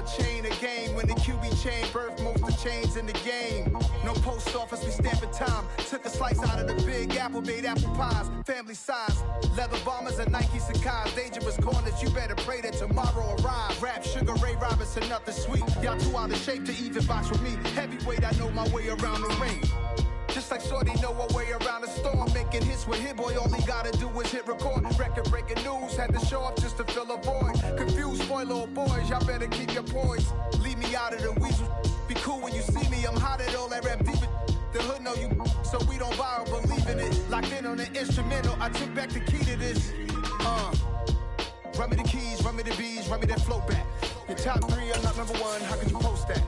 chain of game. When the QB chain birthed most of the chains in the game. No post office, we stamping time. Took a slice out of the big apple, made apple pies. Family size, leather bombers and Nike Sacai's. Dangerous corners, you better pray that tomorrow arrives. Rap, Sugar Ray Robinson, nothing sweet. Y'all too out of shape to even box with me. Heavyweight, I know my way around the ring. Just like Shorty know her way around the storm. Making hits with Hit Boy, all he gotta do is hit record. Record breaking news, had to show up just to fill a void. Confused, spoiled little boys, y'all better keep your poise. Leave me out of the weasel. Be cool when you see me, I'm hot at all that rap deep. The hood know you, so we don't borrow, believe in it. Locked in on the instrumental, I took back the key to this. Run me the keys, run me the bees, run me that flow back. Your top three, I'm not number one, how could you post that?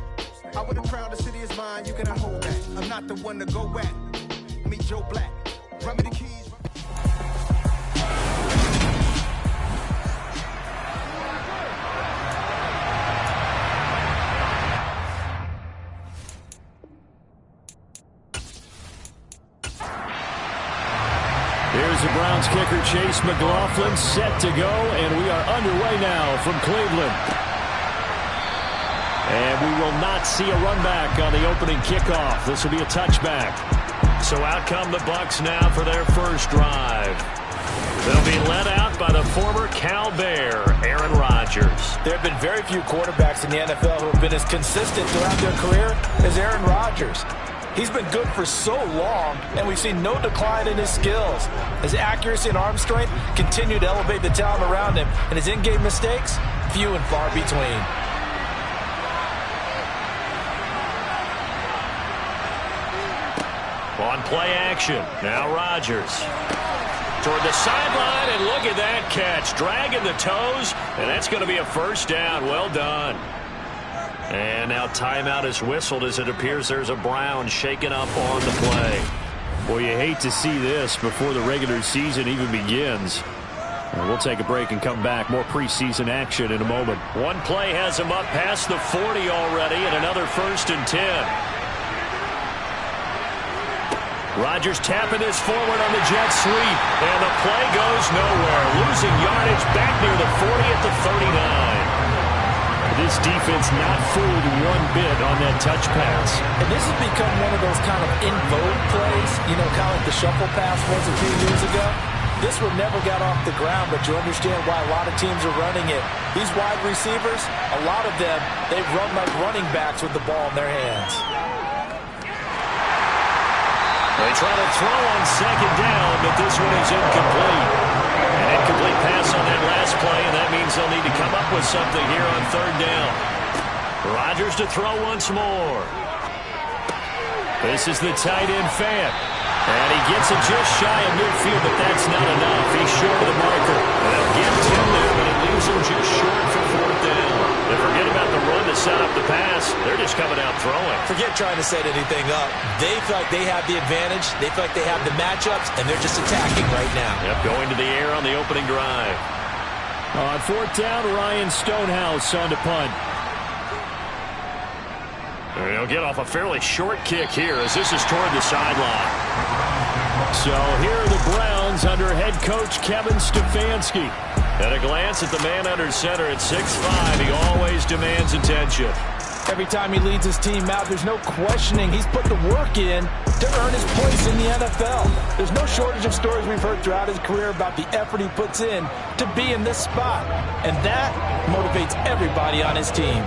I would have crowned the city is mine, you cannot hold that. I'm not the one to go at. Meet Joe Black. Run me the keys. Here's the Browns kicker, Chase McLaughlin, set to go, and we are underway now from Cleveland. And we will not see a run back on the opening kickoff. This will be a touchback. So out come the Bucs now for their first drive. They'll be led out by the former Cal Bear, Aaron Rodgers. There have been very few quarterbacks in the NFL who have been as consistent throughout their career as Aaron Rodgers. He's been good for so long, and we've seen no decline in his skills. His accuracy and arm strength continue to elevate the talent around him, and his in-game mistakes, few and far between. On play action, now Rodgers. Toward the sideline, and look at that catch. Dragging the toes, and that's going to be a first down. Well done. And now timeout is whistled as it appears there's a Brown shaken up on the play. Well, you hate to see this before the regular season even begins. We'll take a break and come back. More preseason action in a moment. One play has him up past the 40 already, and another 1st and 10. Rodgers tapping this forward on the jet sweep, and the play goes nowhere. Losing yardage back near the 40 at the 39. This defense not fooled one bit on that touch pass. And this has become one of those kind of in vogue plays, you know, kind of like the shuffle pass was a few years ago. This one never got off the ground, but you understand why a lot of teams are running it. These wide receivers, a lot of them, they run like running backs with the ball in their hands. They try to throw on 2nd down, but this one is incomplete. An incomplete pass on that last play, and that means they'll need to come up with something here on 3rd down. Rodgers to throw once more. This is the tight end Fant. And he gets it just shy of midfield, but that's not enough. He's short of the marker. And they'll get 10 there, but it leaves him just short for 4th down. And forget about the run to set up the pass. They're just coming out throwing. Forget trying to set anything up. They feel like they have the advantage. They feel like they have the matchups, and they're just attacking right now. Yep, going to the air on the opening drive. On 4th down, Ryan Stonehouse on to punt. And he'll get off a fairly short kick here as this is toward the sideline. So here are the Browns under head coach Kevin Stefanski. At a glance at the man under center at 6'5", he always demands attention. Every time he leads his team out, there's no questioning. He's put the work in to earn his place in the NFL. There's no shortage of stories we've heard throughout his career about the effort he puts in to be in this spot. And that motivates everybody on his team.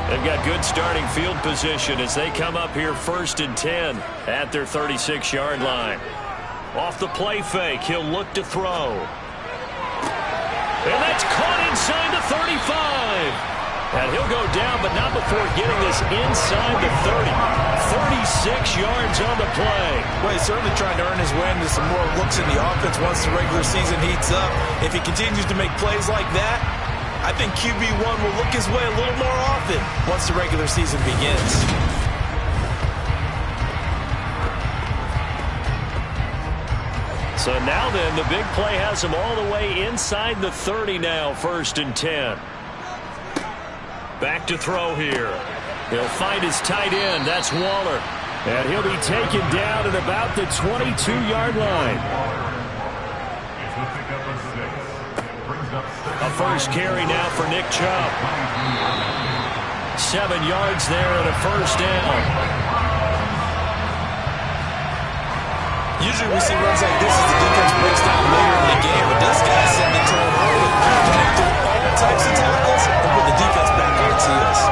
They've got good starting field position as they come up here 1st and 10 at their 36-yard line. Off the play fake, he'll look to throw. And that's caught inside the 35. And he'll go down, but not before getting this inside the 30. 36 yards on the play. Well, he's certainly trying to earn his way into some more looks in the offense once the regular season heats up. If he continues to make plays like that, I think QB1 will look his way a little more often once the regular season begins. So now then, the big play has him all the way inside the 30 now, 1st and 10. Back to throw here. He'll find his tight end. That's Waller. And he'll be taken down at about the 22-yard line. A first carry now for Nick Chubb. 7 yards there and a first down. Usually we see runs like this as the defense breaks down later in the game, but this guy sent it to him early. Running through all types of tackles and put the defense back on its heels.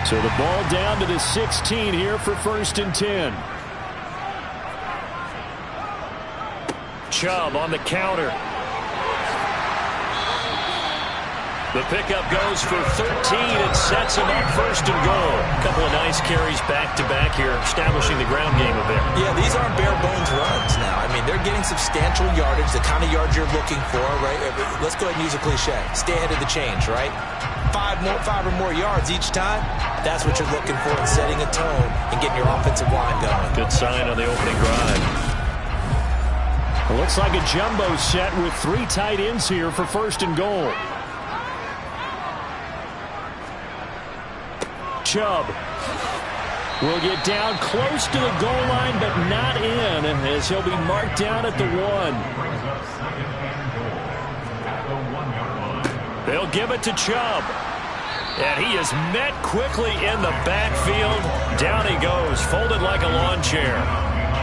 So the ball down to the 16 here for 1st and 10. Chubb on the counter. The pickup goes for 13 and sets him up 1st and goal. A couple of nice carries back-to-back here, establishing the ground game a bit. Yeah, these aren't bare-bones runs now. I mean, they're getting substantial yardage, the kind of yards you're looking for, right? Let's go ahead and use a cliche. Stay ahead of the change, right? 5 or more yards each time, that's what you're looking for in setting a tone and getting your offensive line going. Good sign on the opening drive. It looks like a jumbo set with 3 tight ends here for 1st and goal. Chubb will get down close to the goal line, but not in, as he'll be marked down at the 1. They'll give it to Chubb. And he is met quickly in the backfield. Down he goes, folded like a lawn chair.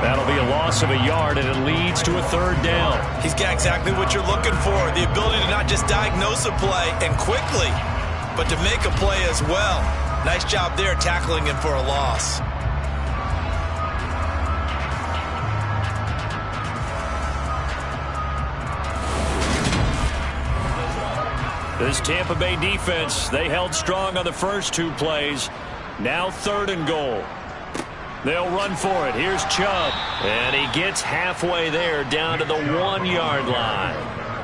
That'll be a loss of a yard, and it leads to a 3rd down. He's got exactly what you're looking for, the ability to not just diagnose a play and quickly, but to make a play as well. Nice job there tackling him for a loss. This Tampa Bay defense, they held strong on the first 2 plays. Now 3rd and goal. They'll run for it. Here's Chubb. And he gets halfway there, down to the 1-yard line.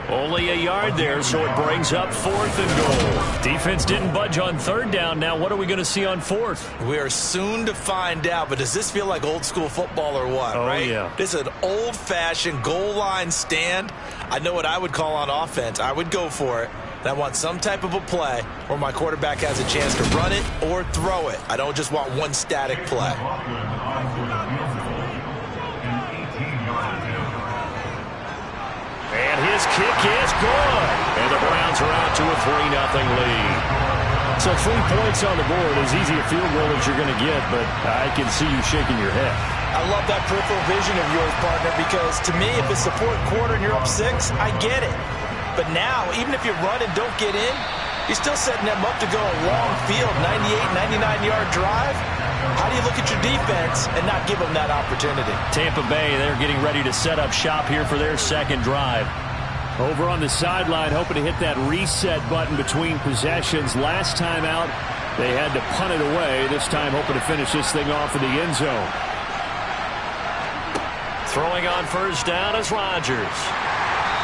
Only a yard there, so it brings up 4th and goal. Defense didn't budge on 3rd down. Now what are we going to see on 4th? We are soon to find out, but does this feel like old school football or what, right? Yeah. This is an old-fashioned goal line stand. I know what I would call on offense. I would go for it. And I want some type of a play where my quarterback has a chance to run it or throw it. I don't just want one static play. And his kick is good. And the Browns are out to a 3-0 lead. So 3 points on the board, as easy a field goal as you're going to get, but I can see you shaking your head. I love that peripheral vision of yours, partner, because to me, if it's the 4th quarter and you're up 6, I get it. But now, even if you run and don't get in, you're still setting them up to go a long field, 98, 99-yard drive. How do you look at your defense and not give them that opportunity? Tampa Bay, they're getting ready to set up shop here for their 2nd drive. Over on the sideline, hoping to hit that reset button between possessions. Last time out, they had to punt it away. This time, hoping to finish this thing off in the end zone. Throwing on 1st down is Rodgers.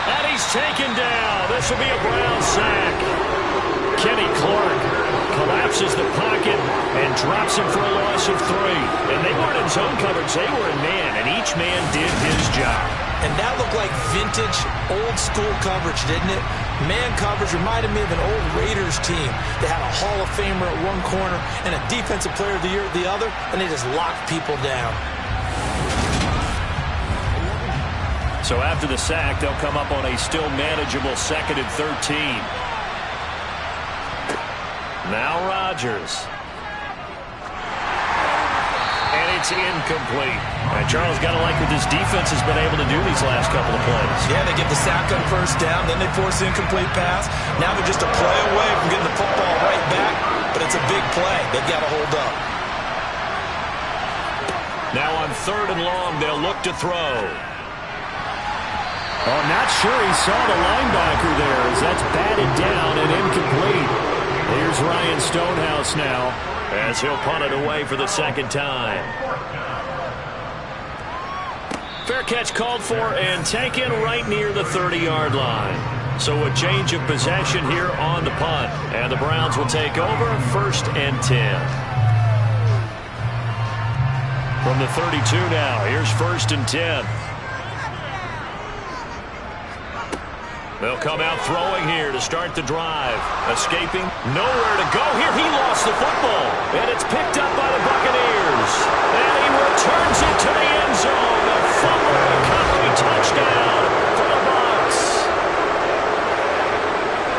And he's taken down. This will be a Brown sack. Kenny Clark collapses the pocket and drops him for a loss of 3. And they weren't in zone coverage. They were in man, and each man did his job. And that looked like vintage, old-school coverage, didn't it? Man coverage reminded me of an old Raiders team. They had a Hall of Famer at one corner and a Defensive Player of the Year at the other, and they just locked people down. So after the sack, they'll come up on a still manageable 2nd and 13. Now Rodgers. And it's incomplete. And Charles, got to like what this defense has been able to do these last couple of plays. Yeah, they get the sack on 1st down, then they force the incomplete pass. Now they're just a play away from getting the football right back, but it's a big play. They've got to hold up. Now on 3rd and long, they'll look to throw. Oh, not sure he saw the linebacker there, as that's batted down and incomplete. Here's Ryan Stonehouse now, as he'll punt it away for the 2nd time. Fair catch called for and taken right near the 30-yard line. So a change of possession here on the punt. And the Browns will take over 1st and 10. From the 32 now, here's 1st and 10. They'll come out throwing here to start the drive. Escaping, nowhere to go here. He lost the football, and it's picked up by the Buccaneers. And he returns it to the end zone. A fumble recovery touchdown for the Bucs.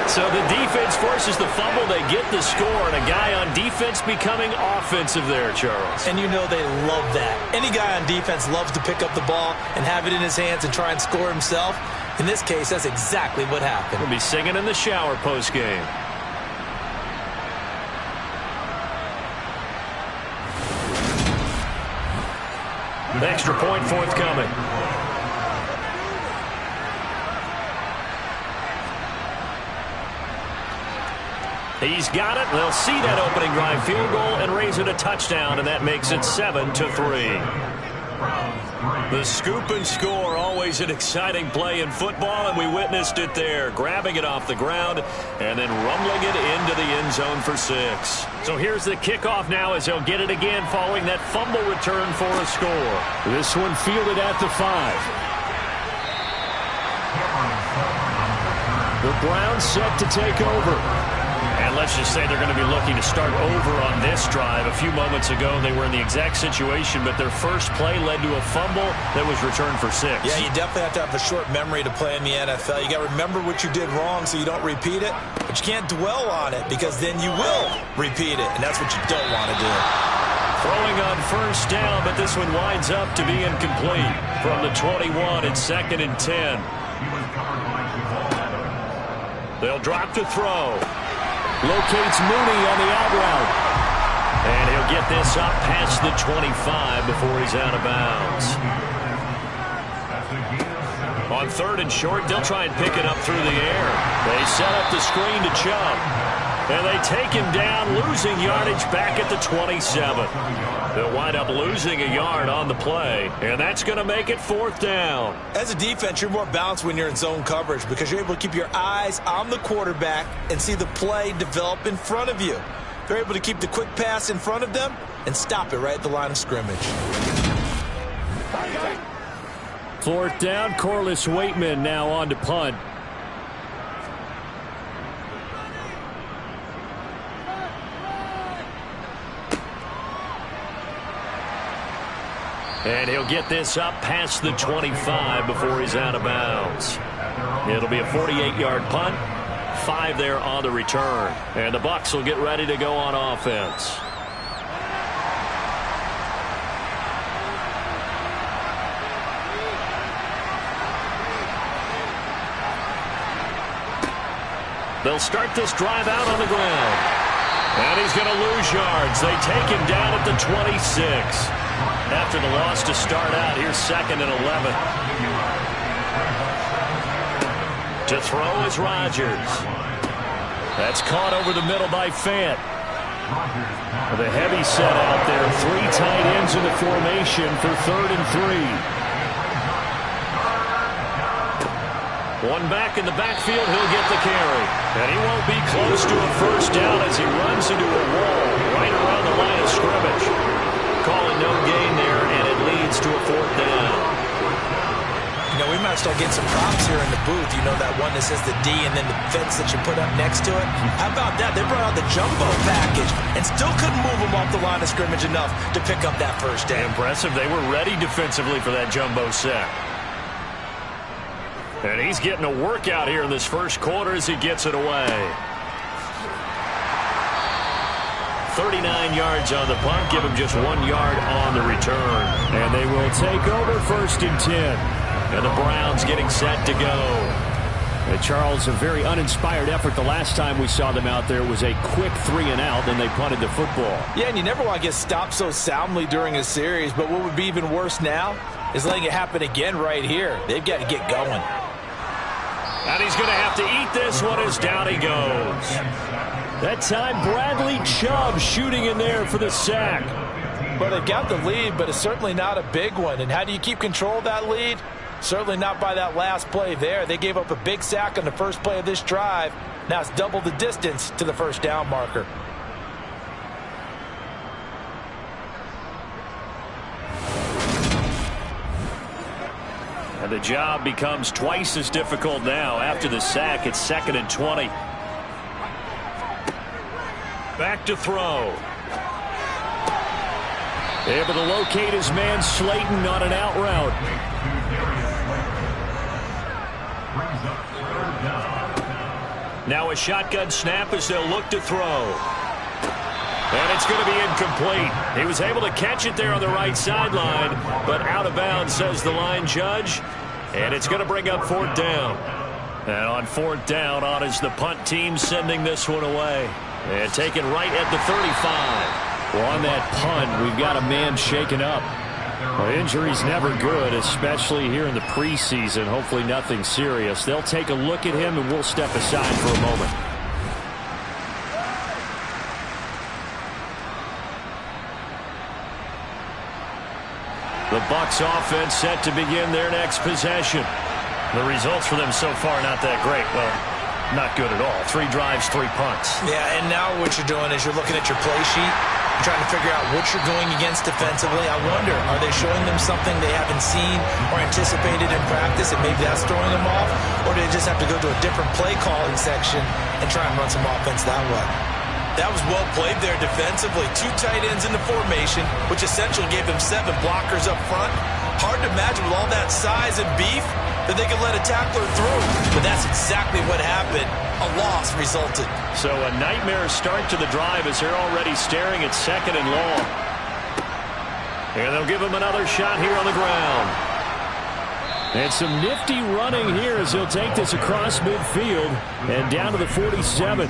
So the defense forces the fumble. They get the score, and a guy on defense becoming offensive there, Charles. And you know they love that. Any guy on defense loves to pick up the ball and have it in his hands and try and score himself. In this case, that's exactly what happened. We'll be singing in the shower post-game. Extra point forthcoming. He's got it. They'll see that opening drive field goal and raise it a touchdown, and that makes it 7-3. The scoop and score, always an exciting play in football, and we witnessed it there, grabbing it off the ground and then rumbling it into the end zone for 6. So here's the kickoff now as they'll get it again following that fumble return for a score. This one fielded at the 5. The Browns set to take over. And let's just say they're going to be looking to start over on this drive. A few moments ago, they were in the exact situation, but their first play led to a fumble that was returned for 6. Yeah, you definitely have to have a short memory to play in the NFL. You got to remember what you did wrong so you don't repeat it, but you can't dwell on it because then you will repeat it, and that's what you don't want to do. Throwing on first down, but this one winds up to be incomplete from the 21 and 2nd and 10. They'll drop to throw. Locates Mooney on the out route. And he'll get this up past the 25 before he's out of bounds. On 3rd and short, they'll try and pick it up through the air. They set up the screen to Chubb. And they take him down, losing yardage back at the 27. They'll wind up losing a yard on the play, and that's going to make it 4th down. As a defense, you're more balanced when you're in zone coverage because you're able to keep your eyes on the quarterback and see the play develop in front of you. They're able to keep the quick pass in front of them and stop it right at the line of scrimmage. 4th down, Corliss Waitman now on to punt. And he'll get this up past the 25 before he's out of bounds. It'll be a 48-yard punt, 5 there on the return. And the Bucs will get ready to go on offense. They'll start this drive out on the ground. And he's going to lose yards. They take him down at the 26. After the loss to start out, here's 2nd and 11. To throw is Rodgers. That's caught over the middle by Fant. The heavy set out there. 3 tight ends in the formation for 3rd and 3. One back in the backfield, he'll get the carry. And he won't be close to a first down as he runs into a wall right around the line of scrimmage. Calling no gain there, and it leads to a 4th down. You know, we might start getting some props here in the booth. You know that one that says the D and then the fence that you put up next to it? How about that? They brought out the jumbo package and still couldn't move them off the line of scrimmage enough to pick up that first down. Impressive. They were ready defensively for that jumbo set. And he's getting a workout here in this first quarter as he gets it away. 39 yards on the punt, give him just 1 yard on the return. And they will take over 1st and 10. And the Browns getting set to go. Charles, a very uninspired effort. The last time we saw them out there was a quick 3 and out, then they punted the football. Yeah, and you never want to get stopped so soundly during a series, but what would be even worse now is letting it happen again right here. They've got to get going. And he's going to have to eat this one as down he goes. That time, Bradley Chubb shooting in there for the sack. Well, they got the lead, but it's certainly not a big one. And how do you keep control of that lead? Certainly not by that last play there. They gave up a big sack on the first play of this drive. Now it's double the distance to the first down marker. And the job becomes twice as difficult now. After the sack, it's 2nd and 20. Back to throw. Able to locate his man Slayton on an out route. Now a shotgun snap as they'll look to throw. And it's going to be incomplete. He was able to catch it there on the right sideline, but out of bounds, says the line judge. And it's going to bring up 4th down. And on 4th down, on is the punt team sending this one away. And taken right at the 35. Well, on that punt, we've got a man shaken up. Well, injury's never good, especially here in the preseason. Hopefully nothing serious. They'll take a look at him, and we'll step aside for a moment. The Bucs offense set to begin their next possession. The results for them so far not that great. Well, not good at all. 3 drives, 3 punts. Yeah, and now what you're doing is you're looking at your play sheet. You're trying to figure out what you're going against defensively. I wonder, are they showing them something they haven't seen or anticipated in practice, and maybe that's throwing them off? Or do they just have to go to a different play calling section and try and run some offense that way? That was well played there defensively. 2 tight ends in the formation, which essentially gave them 7 blockers up front. Hard to imagine with all that size and beef that they could let a tackler through. But that's exactly what happened. A loss resulted. So a nightmare start to the drive as they're already staring at 2nd and long. And they'll give him another shot here on the ground. And some nifty running here as he'll take this across midfield and down to the 47.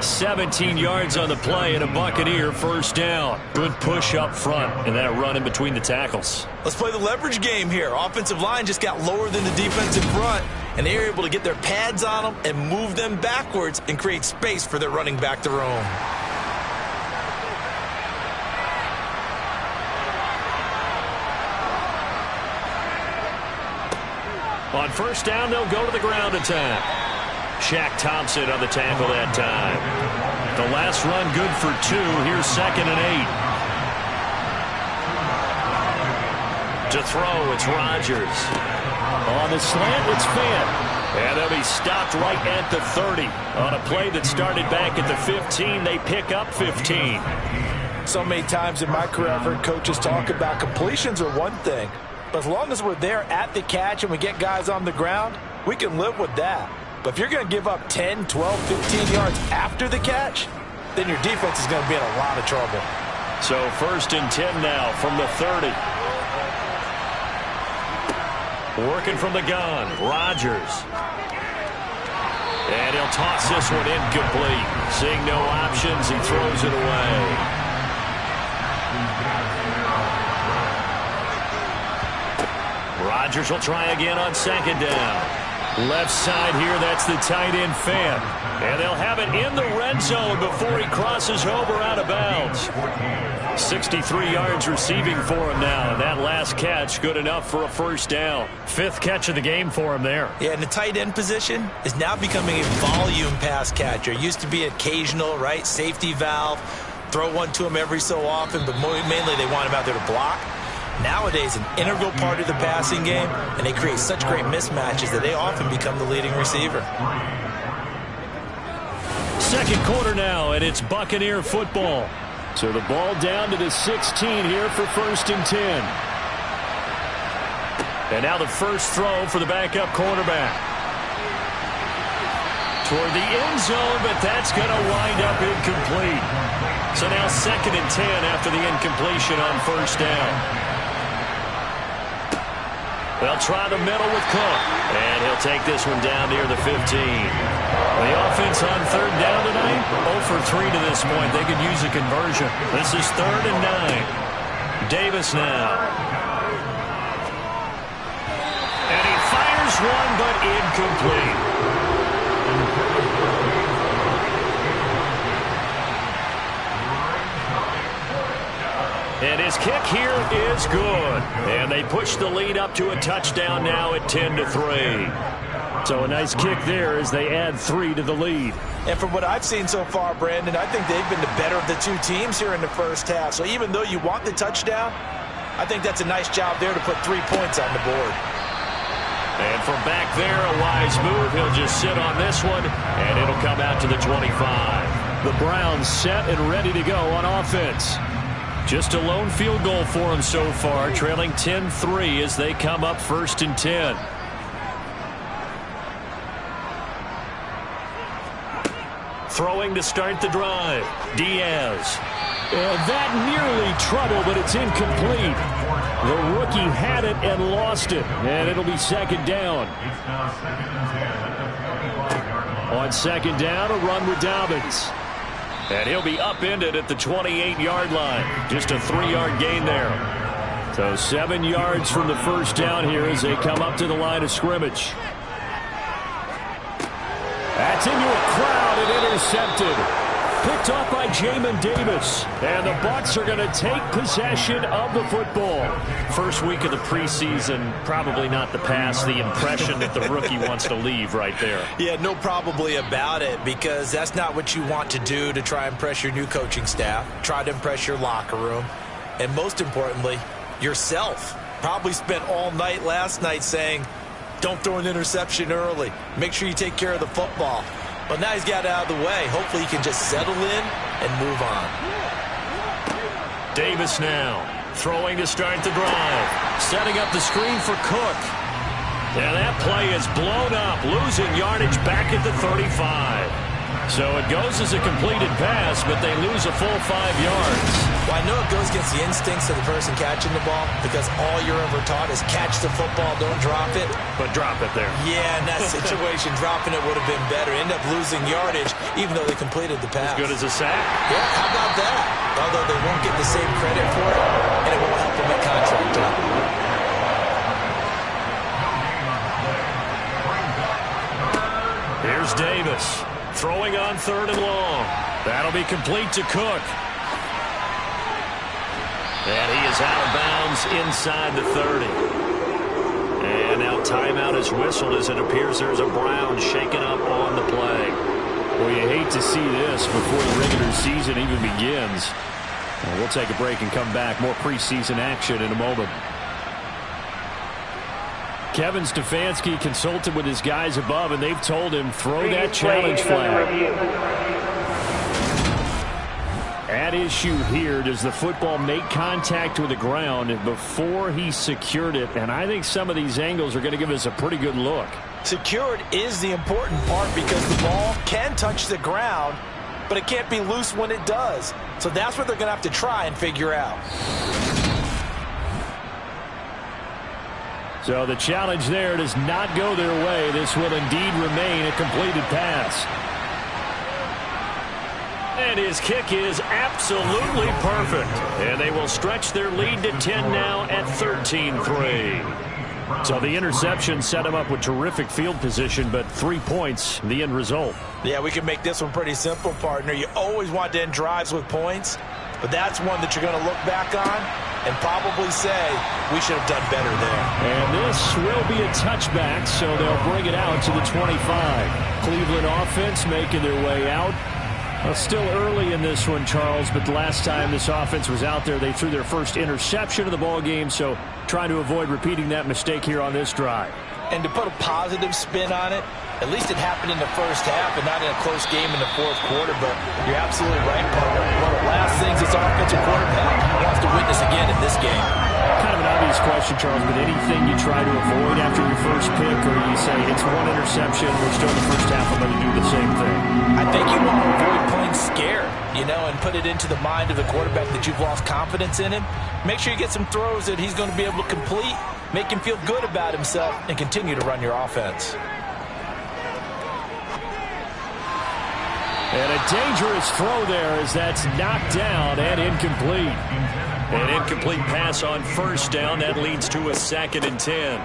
17 yards on the play and a Buccaneer 1st down. Good push up front and then a run in between the tackles. Let's play the leverage game here. Offensive line just got lower than the defensive front, and they were able to get their pads on them and move them backwards and create space for their running back to roam. On 1st down, they'll go to the ground attack. Shaq Thompson on the tackle that time. The last run good for 2. Here's 2nd and 8. To throw, it's Rodgers. On the slant, it's Fant. And they'll be stopped right at the 30. On a play that started back at the 15, they pick up 15. So many times in my career, I've heard coaches talk about completions are one thing. But as long as we're there at the catch and we get guys on the ground, we can live with that. But if you're going to give up 10, 12, 15 yards after the catch, then your defense is going to be in a lot of trouble. So 1st and 10 now from the 30. Working from the gun, Rodgers. And he'll toss this one incomplete. Seeing no options, he throws it away. Rodgers will try again on 2nd down. Left side here, that's the tight end Fant. And they'll have it in the red zone before he crosses over out of bounds. 63 yards receiving for him now. And that last catch good enough for a 1st down. 5th catch of the game for him there. Yeah, and the tight end position is now becoming a volume pass catcher. Used to be occasional, right? Safety valve. Throw one to him every so often, but mainly they want him out there to block. Nowadays, an integral part of the passing game, and they create such great mismatches that they often become the leading receiver. 2nd quarter now, and it's Buccaneer football. So the ball down to the 16 here for 1st and 10. And now the first throw for the backup quarterback. Toward the end zone, but that's going to wind up incomplete. So now 2nd and 10 after the incompletion on 1st down. They'll try the middle with Cook. And he'll take this one down near the 15. The offense on 3rd down tonight, 0 for 3 to this point. They could use a conversion. This is 3rd and 9. Davis now. And he fires one, but incomplete. And his kick here is good. And they push the lead up to a touchdown now at 10-3. So a nice kick there as they add 3 to the lead. And from what I've seen so far, Brandon, I think they've been the better of the 2 teams here in the 1st half. So even though you want the touchdown, I think that's a nice job there to put 3 points on the board. And from back there, a wise move. He'll just sit on this one, and it'll come out to the 25. The Browns set and ready to go on offense. Just a lone field goal for them so far, trailing 10-3 as they come up 1st and 10. Throwing to start the drive, Diaz. And that nearly trouble, but it's incomplete. The rookie had it and lost it, and it'll be 2nd down. On 2nd down, a run with Dobbins. And he'll be upended at the 28-yard line. Just a 3-yard gain there. So 7 yards from the first down here as they come up to the line of scrimmage. That's into a crowd and intercepted. Picked off by Jamin Davis. And the Bucs are going to take possession of the football. First week of the preseason, probably not the pass, the impression that the rookie wants to leave right there. Yeah, no probably about it, because that's not what you want to do to try and impress your new coaching staff, try to impress your locker room, and most importantly, yourself. Probably spent all night last night saying, don't throw an interception early. Make sure you take care of the football. But now he's got it out of the way. Hopefully he can just settle in and move on. Davis now throwing to start the drive. Setting up the screen for Cook. And that play is blown up. Losing yardage back at the 35. So it goes as a completed pass, but they lose a full 5 yards. Well, I know it goes against the instincts of the person catching the ball, because all you're ever taught is catch the football, don't drop it. But drop it there. Yeah, in that situation, dropping it would have been better. End up losing yardage, even though they completed the pass. As good as a sack? Yeah, how about that? Although they won't get the same credit for it, and it won't help them at contract time. Here's Davis. Throwing on 3rd and long. That'll be complete to Cook. And he is out of bounds inside the 30. And now timeout is whistled as it appears there's a Brown shaken up on the play. Well, you hate to see this before the regular season even begins. We'll take a break and come back. More preseason action in a moment. Kevin Stefanski consulted with his guys above, and they've told him throw that challenge flag. At issue here, does the football make contact with the ground before he secured it? And I think some of these angles are going to give us a pretty good look. Secured is the important part, because the ball can touch the ground, but it can't be loose when it does. So that's what they're going to have to try and figure out. So the challenge there does not go their way. This will indeed remain a completed pass. And his kick is absolutely perfect. And they will stretch their lead to 10 now at 13-3. So the interception set him up with terrific field position, but 3 points, the end result. Yeah, we can make this one pretty simple, partner. You always want to end drives with points, but that's one that you're going to look back on and probably say, we should have done better there. And this will be a touchback, so they'll bring it out to the 25. Cleveland offense making their way out. Well, still early in this one, Charles, but the last time this offense was out there, they threw their first interception of the ball game, so trying to avoid repeating that mistake here on this drive. And to put a positive spin on it, at least it happened in the first half and not in a close game in the fourth quarter, but you're absolutely right, partner. One of the last things this offensive quarterback wants to witness again in this game. Kind of an obvious question, Charles, but anything you try to avoid after your first pick, or you say it's one interception, we're still in the first half, I'm going to do the same thing? I think you want to avoid playing scared, you know, and put it into the mind of the quarterback that you've lost confidence in him. Make sure you get some throws that he's going to be able to complete, make him feel good about himself, and continue to run your offense. And a dangerous throw there as that's knocked down and incomplete. An incomplete pass on first down. That leads to a 2nd and 10.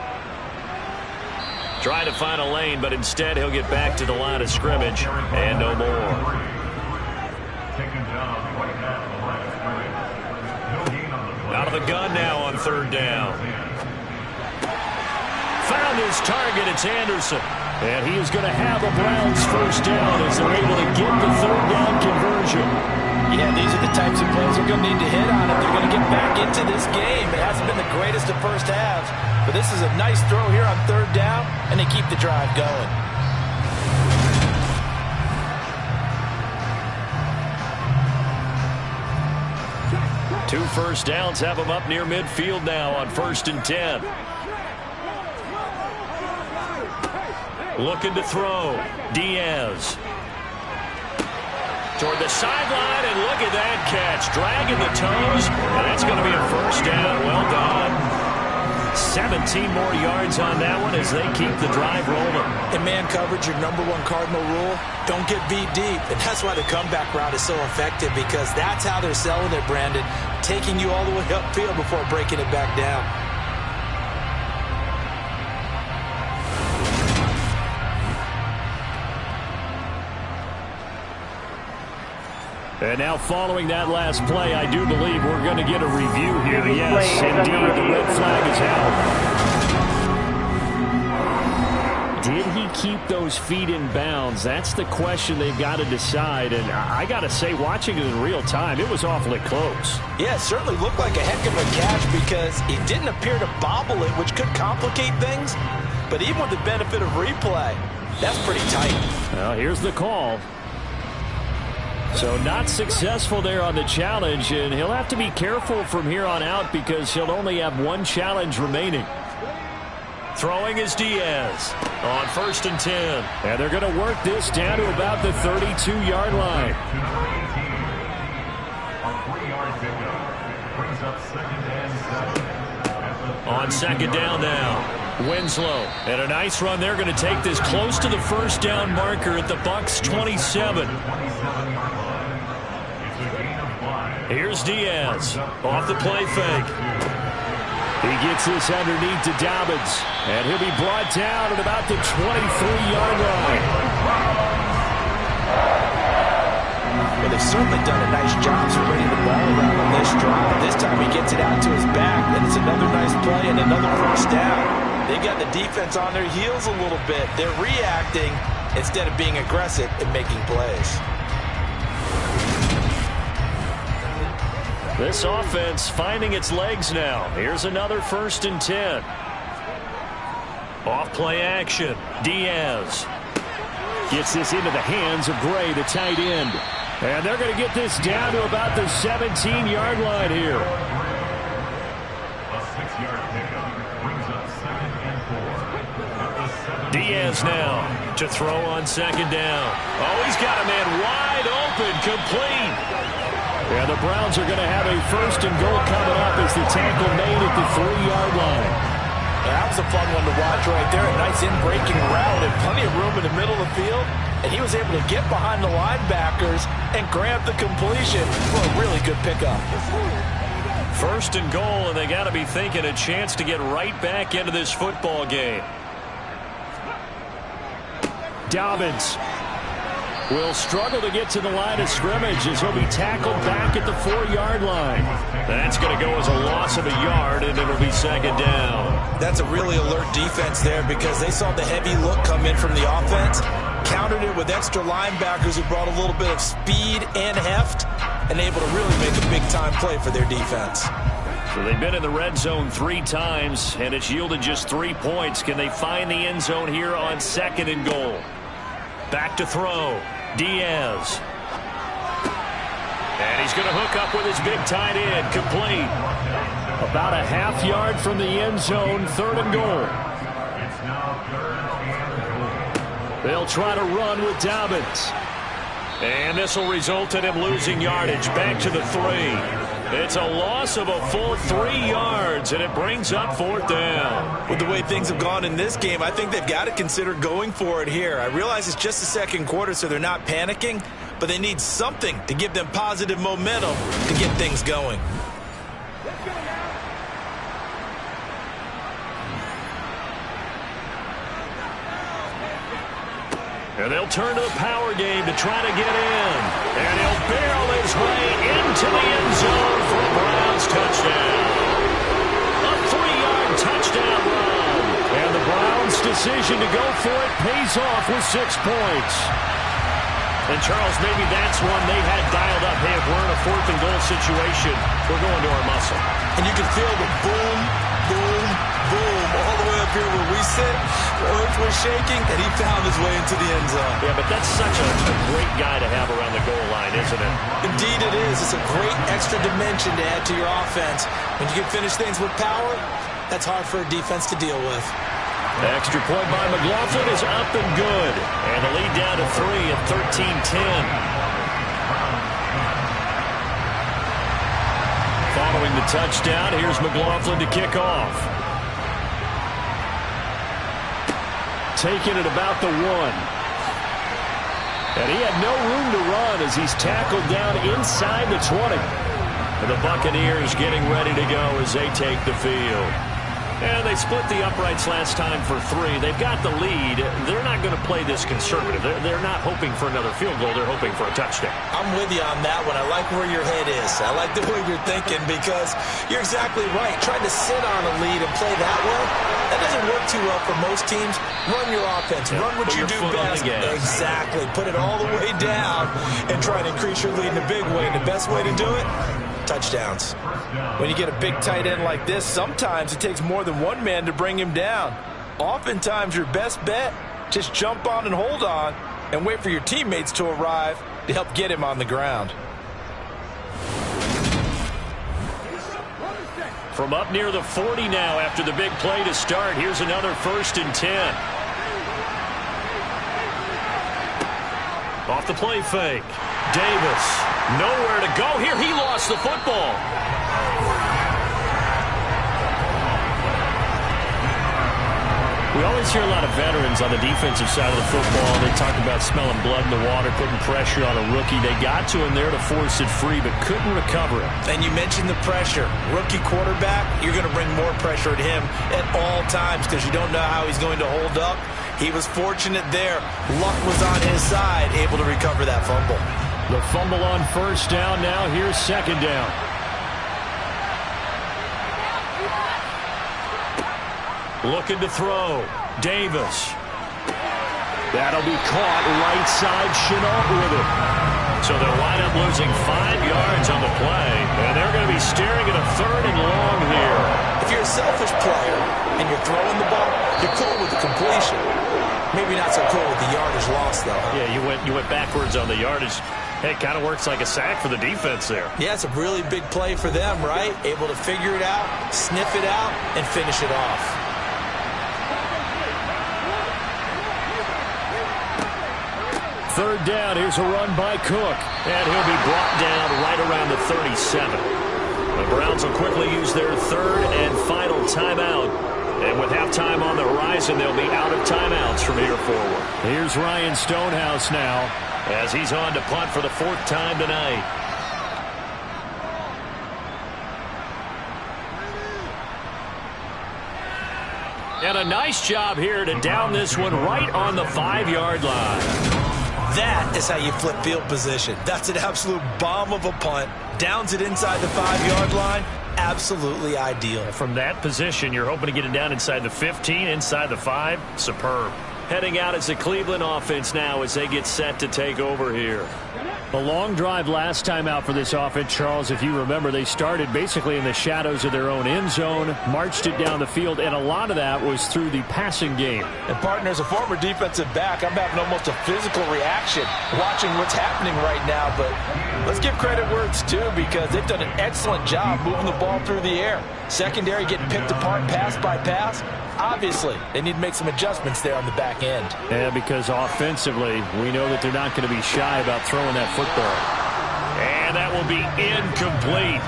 Trying to find a lane, but instead he'll get back to the line of scrimmage and no more. Out of the gun now on 3rd down. Found his target. It's Anderson. And he is going to have a Browns first down as they're able to get the third down conversion. Yeah, these are the types of plays they're going to need to hit on if they're going to get back into this game. It hasn't been the greatest of first halves, but this is a nice throw here on third down, and they keep the drive going. Two first downs have them up near midfield now on 1st and 10. Looking to throw. Diaz. Toward the sideline, and look at that catch. Dragging the toes, and that's going to be a first down. Well done. 17 more yards on that one as they keep the drive rolling. In man coverage, your number one cardinal rule, don't get beat deep. And that's why the comeback route is so effective, because that's how they're selling it, Brandon. Taking you all the way upfield before breaking it back down. And now following that last play, I do believe we're going to get a review here. Yes, indeed, the red flag is out. Did he keep those feet in bounds? That's the question they've got to decide. And I got to say, watching it in real time, it was awfully close. Yeah, it certainly looked like a heck of a catch because he didn't appear to bobble it, which could complicate things. But even with the benefit of replay, that's pretty tight. Well, here's the call. So not successful there on the challenge, and he'll have to be careful from here on out because he'll only have one challenge remaining. Throwing is Diaz on 1st and 10. And they're going to work this down to about the 32-yard line. On 2nd down now. Winslow, and a nice run. They're going to take this close to the first down marker at the Bucs 27. Here's Diaz off the play fake. He gets this underneath to Dobbins, and he'll be brought down at about the 23-yard line. Well, they've certainly done a nice job spreading the ball around on this drive. This time he gets it out to his back, and it's another nice play and another first down. They've got the defense on their heels a little bit. They're reacting instead of being aggressive and making plays. This offense finding its legs now. Here's another 1st and 10. Off play action. Diaz gets this into the hands of Gray, the tight end. And they're going to get this down to about the 17-yard line here. Diaz now to throw on 2nd down. Oh, he's got a man wide open, complete. Yeah, the Browns are going to have a 1st and goal coming up as the tackle made at the 3-yard line. Yeah, that was a fun one to watch right there. A nice in-breaking route and plenty of room in the middle of the field. And he was able to get behind the linebackers and grab the completion for a really good pickup. 1st and goal, and they got to be thinking a chance to get right back into this football game. Dobbins will struggle to get to the line of scrimmage as he'll be tackled back at the 4-yard line. That's going to go as a loss of a yard, and it'll be 2nd down. That's a really alert defense there because they saw the heavy look come in from the offense, countered it with extra linebackers who brought a little bit of speed and heft, and able to really make a big-time play for their defense. So they've been in the red zone 3 times, and it's yielded just 3 points. Can they find the end zone here on 2nd and goal? Back to throw. Diaz. And he's going to hook up with his big tight end. Complete. About a half-yard from the end zone, 3rd and goal. They'll try to run with Dobbins. And this will result in him losing yardage. Back to the 3. It's a loss of a full 3 yards, and it brings up 4th down. With the way things have gone in this game, I think they've got to consider going for it here. I realize it's just the 2nd quarter, so they're not panicking, but they need something to give them positive momentum to get things going. And they'll turn to the power game to try to get in. And he'll barrel his way into the end zone for a Browns touchdown. A 3-yard touchdown run. And the Browns to decision to go for it pays off with 6 points. And, Charles, maybe that's one they had dialed up. Hey, if we're in a 4th and goal situation, we're going to our muscle. And you can feel the boom, boom, boom all the way up here where we sit. The earth was shaking, and he found his way into the end zone. Yeah, but that's such a great guy to have around the goal line, isn't it? Indeed it is. It's a great extra dimension to add to your offense. When you can finish things with power, that's hard for a defense to deal with. The extra point by McLaughlin is up and good. And the lead down to 3 at 13-10. Following the touchdown, here's McLaughlin to kick off. Taking it about the 1. And he had no room to run as he's tackled down inside the 20. And the Buccaneers getting ready to go as they take the field. And they split the uprights last time for 3. They've got the lead. They're not going to play this conservative. They're not hoping for another field goal. They're hoping for a touchdown. I'm with you on that one. I like where your head is. I like the way you're thinking because you're exactly right. Trying to sit on a lead and play that way, that doesn't work too well for most teams. Run your offense. Run what you do best. Exactly. Put it all the way down and try and increase your lead in a big way. And the best way to do it, touchdowns. When you get a big tight end like this, sometimes it takes more than one man to bring him down. Oftentimes, your best bet, just jump on and hold on and wait for your teammates to arrive to help get him on the ground. From up near the 40 now after the big play to start, here's another 1st and 10. Off the play fake. Davis, nowhere to go here. He lost the football. We always hear a lot of veterans on the defensive side of the football. They talk about smelling blood in the water, putting pressure on a rookie. They got to him there to force it free, but couldn't recover it. And you mentioned the pressure. Rookie quarterback, you're going to bring more pressure at him at all times because you don't know how he's going to hold up. He was fortunate there. Luck was on his side, able to recover that fumble. The fumble on 1st down now. Here's 2nd down. Looking to throw. Davis. That'll be caught right side. Chenault with it. So they'll wind up losing 5 yards on the play, and they're going to be staring at a 3rd and long here. If you're a selfish player and you're throwing the ball, you're cool with the completion. Maybe not so cool with the yardage loss, though. Huh? Yeah, you went backwards on the yardage. Hey, it kind of works like a sack for the defense there. Yeah, it's a really big play for them, right? Able to figure it out, sniff it out, and finish it off. Third down, here's a run by Cook. And he'll be brought down right around the 37. The Browns will quickly use their 3rd and final timeout. And with halftime on the horizon, they'll be out of timeouts from here forward. Here's Ryan Stonehouse now, as he's on to punt for the 4th time tonight. And a nice job here to down this one right on the 5-yard line. That is how you flip field position. That's an absolute bomb of a punt. Downs it inside the 5-yard line. Absolutely ideal. From that position, you're hoping to get it down inside the 15, inside the 5. Superb. Heading out as the Cleveland offense now as they get set to take over here. A long drive last time out for this offense, Charles. If you remember, they started basically in the shadows of their own end zone, marched it down the field, and a lot of that was through the passing game. And, partner, as a former defensive back, I'm having almost a physical reaction watching what's happening right now. But let's give credit where it's due because they've done an excellent job moving the ball through the air. Secondary getting picked apart pass by pass. Obviously, they need to make some adjustments there on the back end. Yeah, because offensively, we know that they're not going to be shy about throwing that football. And that will be incomplete.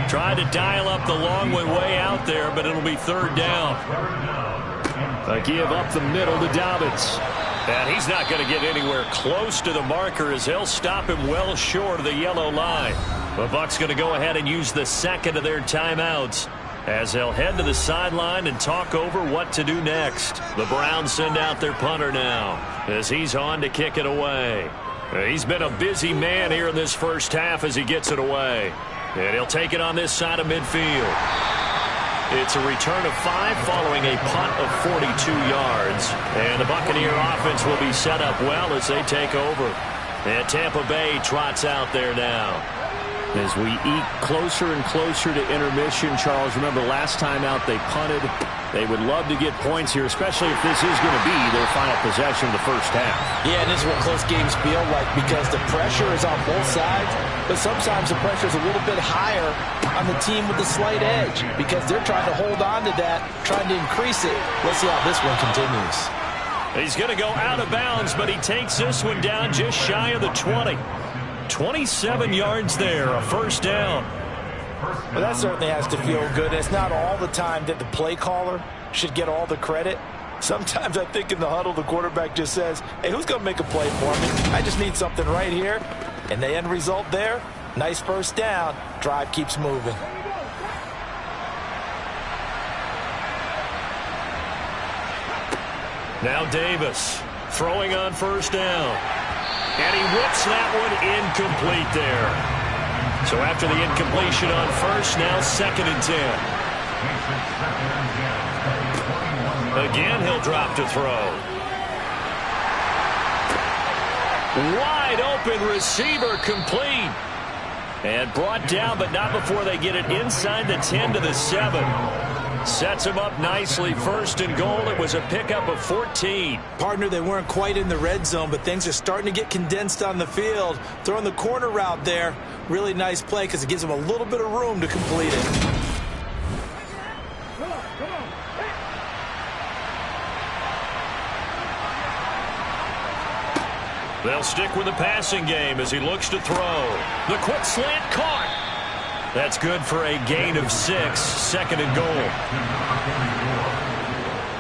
Tried to dial up the long way out there, but it'll be 3rd down. A give up the middle to Dobbins. And he's not going to get anywhere close to the marker as they'll stop him well short of the yellow line. The Bucs going to go ahead and use the 2nd of their timeouts as they'll head to the sideline and talk over what to do next. The Browns send out their punter now as he's on to kick it away. He's been a busy man here in this first half as he gets it away. And he'll take it on this side of midfield. It's a return of 5 following a punt of 42 yards. And the Buccaneer offense will be set up well as they take over. And Tampa Bay trots out there now. As we eke closer and closer to intermission, Charles, remember last time out they punted. They would love to get points here, especially if this is going to be their final possession of the first half. Yeah, and this is what close games feel like because the pressure is on both sides, but sometimes the pressure is a little bit higher on the team with the slight edge because they're trying to hold on to that, trying to increase it. Let's see how this one continues. He's going to go out of bounds, but he takes this one down just shy of the 20. 27 yards there, a first down. Well, that certainly has to feel good. It's not all the time that the play caller should get all the credit. Sometimes I think in the huddle, the quarterback just says, hey, who's going to make a play for me? I just need something right here. And the end result there, nice first down. Drive keeps moving. Now Davis throwing on first down. And he whips that one incomplete there. So after the incompletion on first, now 2nd and 10. Again, he'll drop to throw. Wide open receiver complete. And brought down, but not before they get it inside the 10 to the 7. Sets him up nicely. 1st and goal. It was a pickup of 14. Partner, they weren't quite in the red zone, but things are starting to get condensed on the field. Throwing the corner route there. Really nice play because it gives them a little bit of room to complete it. They'll stick with the passing game as he looks to throw. The quick slant caught. That's good for a gain of 6. 2nd and goal.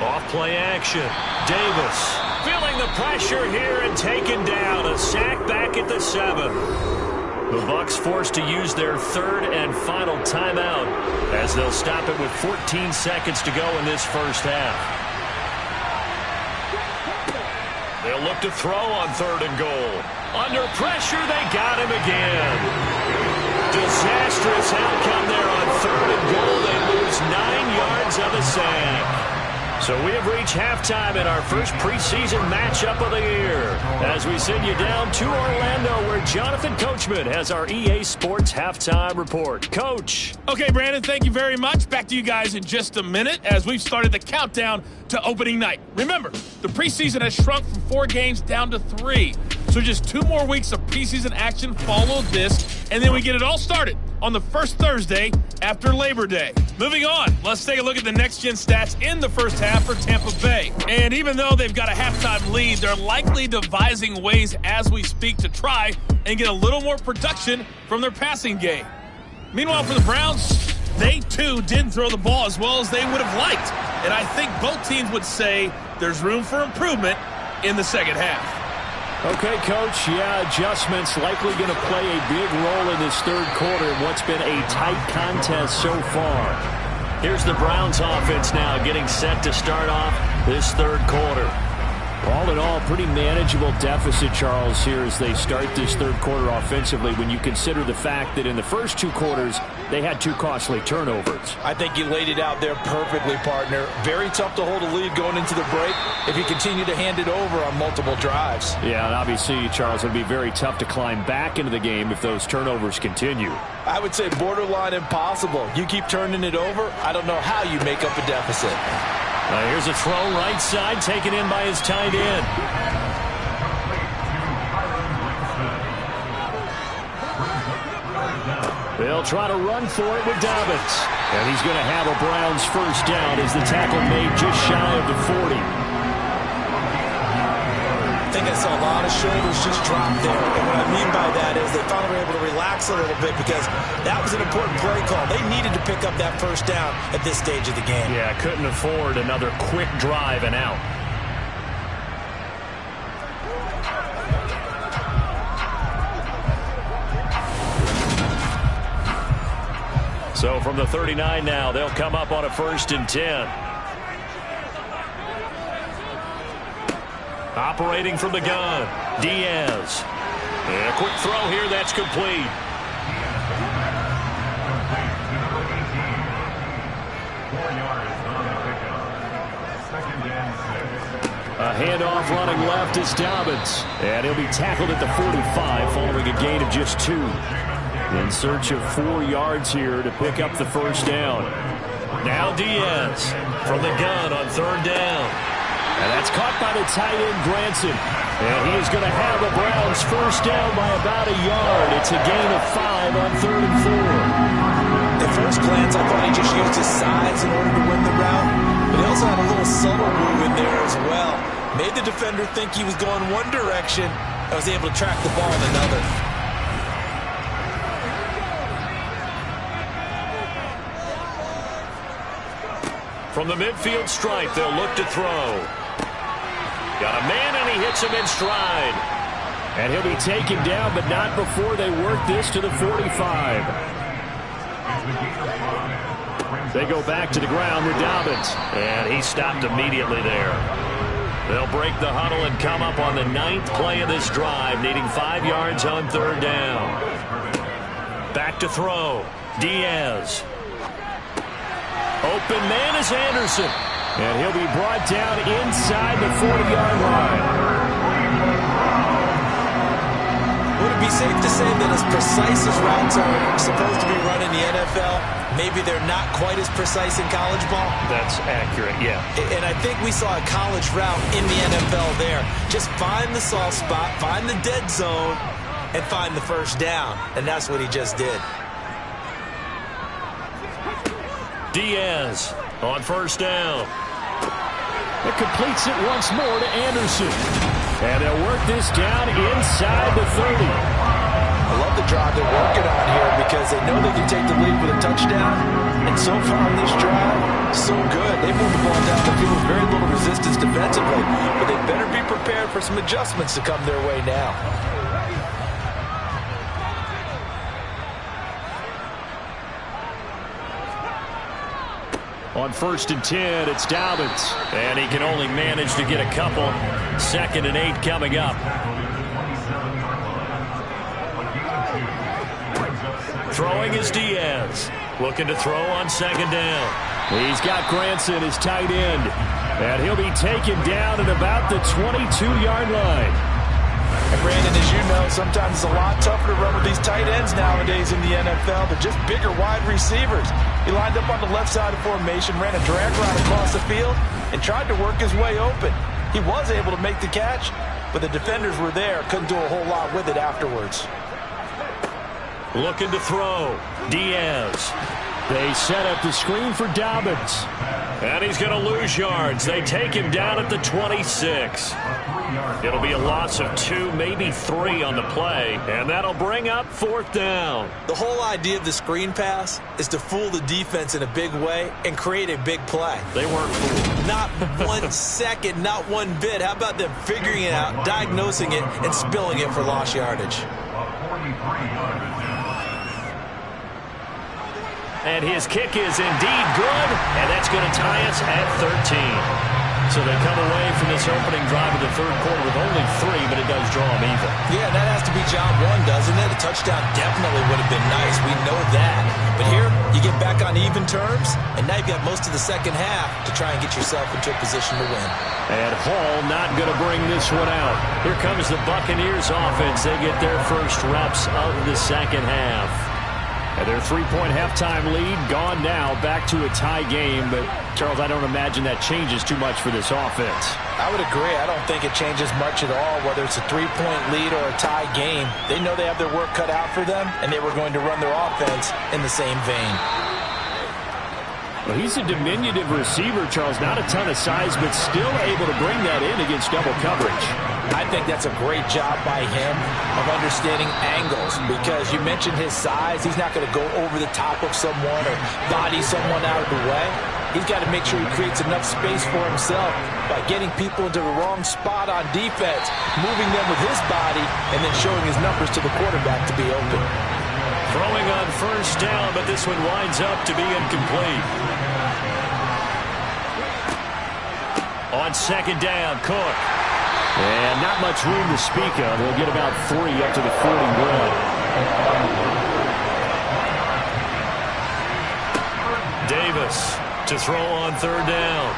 Off play action. Davis feeling the pressure here and taken down. A sack back at the 7. The Bucs forced to use their 3rd and final timeout as they'll stop it with 14 seconds to go in this first half. They'll look to throw on 3rd and goal. Under pressure, they got him again. Disastrous outcome there on 3rd and goal. They lose 9 yards of a sack. So we have reached halftime in our first preseason matchup of the year as we send you down to Orlando where Jonathan Coachman has our EA Sports halftime report. Coach. Okay, Brandon, thank you very much. Back to you guys in just a minute as we've started the countdown to opening night. Remember, the preseason has shrunk from 4 games down to 3. So just 2 more weeks of preseason action follow this, and then we get it all started on the first Thursday after Labor Day. Moving on, let's take a look at the next-gen stats in the first half for Tampa Bay. And even though they've got a halftime lead, they're likely devising ways as we speak to try and get a little more production from their passing game. Meanwhile, for the Browns, they too didn't throw the ball as well as they would have liked. And I think both teams would say there's room for improvement in the second half. Okay, Coach, adjustments likely going to play a big role in this 3rd quarter in what's been a tight contest so far. Here's the Browns offense now getting set to start off this 3rd quarter. All in all, pretty manageable deficit, Charles, here as they start this 3rd quarter offensively when you consider the fact that in the first 2 quarters, they had 2 costly turnovers. I think you laid it out there perfectly, partner. Very tough to hold a lead going into the break if you continue to hand it over on multiple drives. Yeah, and obviously, Charles, it would be very tough to climb back into the game if those turnovers continue. I would say borderline impossible. You keep turning it over, I don't know how you make up a deficit. Here's a throw right side taken in by his tight end. They'll try to run for it with Dobbins. And he's going to have a Browns first down as the tackle made just shy of the 40. I think I saw a lot of shoulders just drop there. And what I mean by that is they finally were able to relax a little bit because that was an important play call. They needed to pick up that first down at this stage of the game. Yeah, couldn't afford another quick drive and out. So from the 39 now, they'll come up on a 1st and 10. Operating from the gun, Diaz. And a quick throw here, that's complete. A handoff running left is Dobbins. And he'll be tackled at the 45 following a gain of just 2. In search of 4 yards here to pick up the first down. Now Diaz from the gun on 3rd down. And that's caught by the tight end, Granson. And he is going to have the Browns first down by about a yard. It's a gain of 5 on 3rd and 4. At first glance, I thought he just used his size in order to win the route. But he also had a little subtle move in there as well. Made the defender think he was going one direction and was able to track the ball in another. From the midfield stripe, they'll look to throw. Got a man, and he hits him in stride. And he'll be taken down, but not before they work this to the 45. They go back to the ground with Dobbins. And he stopped immediately there. They'll break the huddle and come up on the 9th play of this drive, needing 5 yards on 3rd down. Back to throw. Diaz. Open man is Anderson. And he'll be brought down inside the 40-yard line. Would it be safe to say that as precise as routes are supposed to be run in the NFL, maybe they're not quite as precise in college ball? That's accurate, yeah. And I think we saw a college route in the NFL there. Just find the soft spot, find the dead zone, and find the first down. And that's what he just did. Diaz on 1st down. It completes it once more to Anderson. And they'll work this down inside the 30. I love the drive they're working on here because they know they can take the lead with a touchdown. And so far on this drive, so good. They moved the ball down the field with very little resistance defensively. But they better be prepared for some adjustments to come their way now. On 1st and 10, it's Dobbins. And he can only manage to get a couple. 2nd and 8 coming up. Throwing is Diaz. Looking to throw on 2nd down. He's got Granson, his tight end. And he'll be taken down at about the 22-yard line. And Brandon, as you know, sometimes it's a lot tougher to run with these tight ends nowadays in the NFL. They're just bigger wide receivers. He lined up on the left side of formation, ran a drag route across the field, and tried to work his way open. He was able to make the catch, but the defenders were there. Couldn't do a whole lot with it afterwards. Looking to throw. Diaz. They set up the screen for Dobbins. And he's going to lose yards. They take him down at the 26. It'll be a loss of 2, maybe 3 on the play. And that'll bring up 4th down. The whole idea of the screen pass is to fool the defense in a big way and create a big play. They weren't fooled. Not 1 second, not one bit. How about them figuring it out, diagnosing it, and spilling it for lost yardage? And his kick is indeed good, and that's going to tie us at 13. So they come away from this opening drive of the 3rd quarter with only 3, but it does draw them even. Yeah, that has to be job 1, doesn't it? A touchdown definitely would have been nice. We know that. But here, you get back on even terms, and now you've got most of the second half to try and get yourself into a position to win. And Hall not going to bring this one out. Here comes the Buccaneers offense. They get their first reps of the second half. And their 3-point halftime lead gone now, back to a tie game. But, Charles, I don't imagine that changes too much for this offense. I would agree. I don't think it changes much at all, whether it's a 3-point lead or a tie game. They know they have their work cut out for them, and they were going to run their offense in the same vein. Well, he's a diminutive receiver, Charles. Not a ton of size, but still able to bring that in against double coverage. I think that's a great job by him of understanding angles, because you mentioned his size. He's not going to go over the top of someone or body someone out of the way. He's got to make sure he creates enough space for himself by getting people into the wrong spot on defense, moving them with his body, and then showing his numbers to the quarterback to be open. Throwing on 1st down, but this one winds up to be incomplete. On 2nd down, Cook. And not much room to speak of. He'll get about 3 up to the 41. Davis to throw on 3rd down.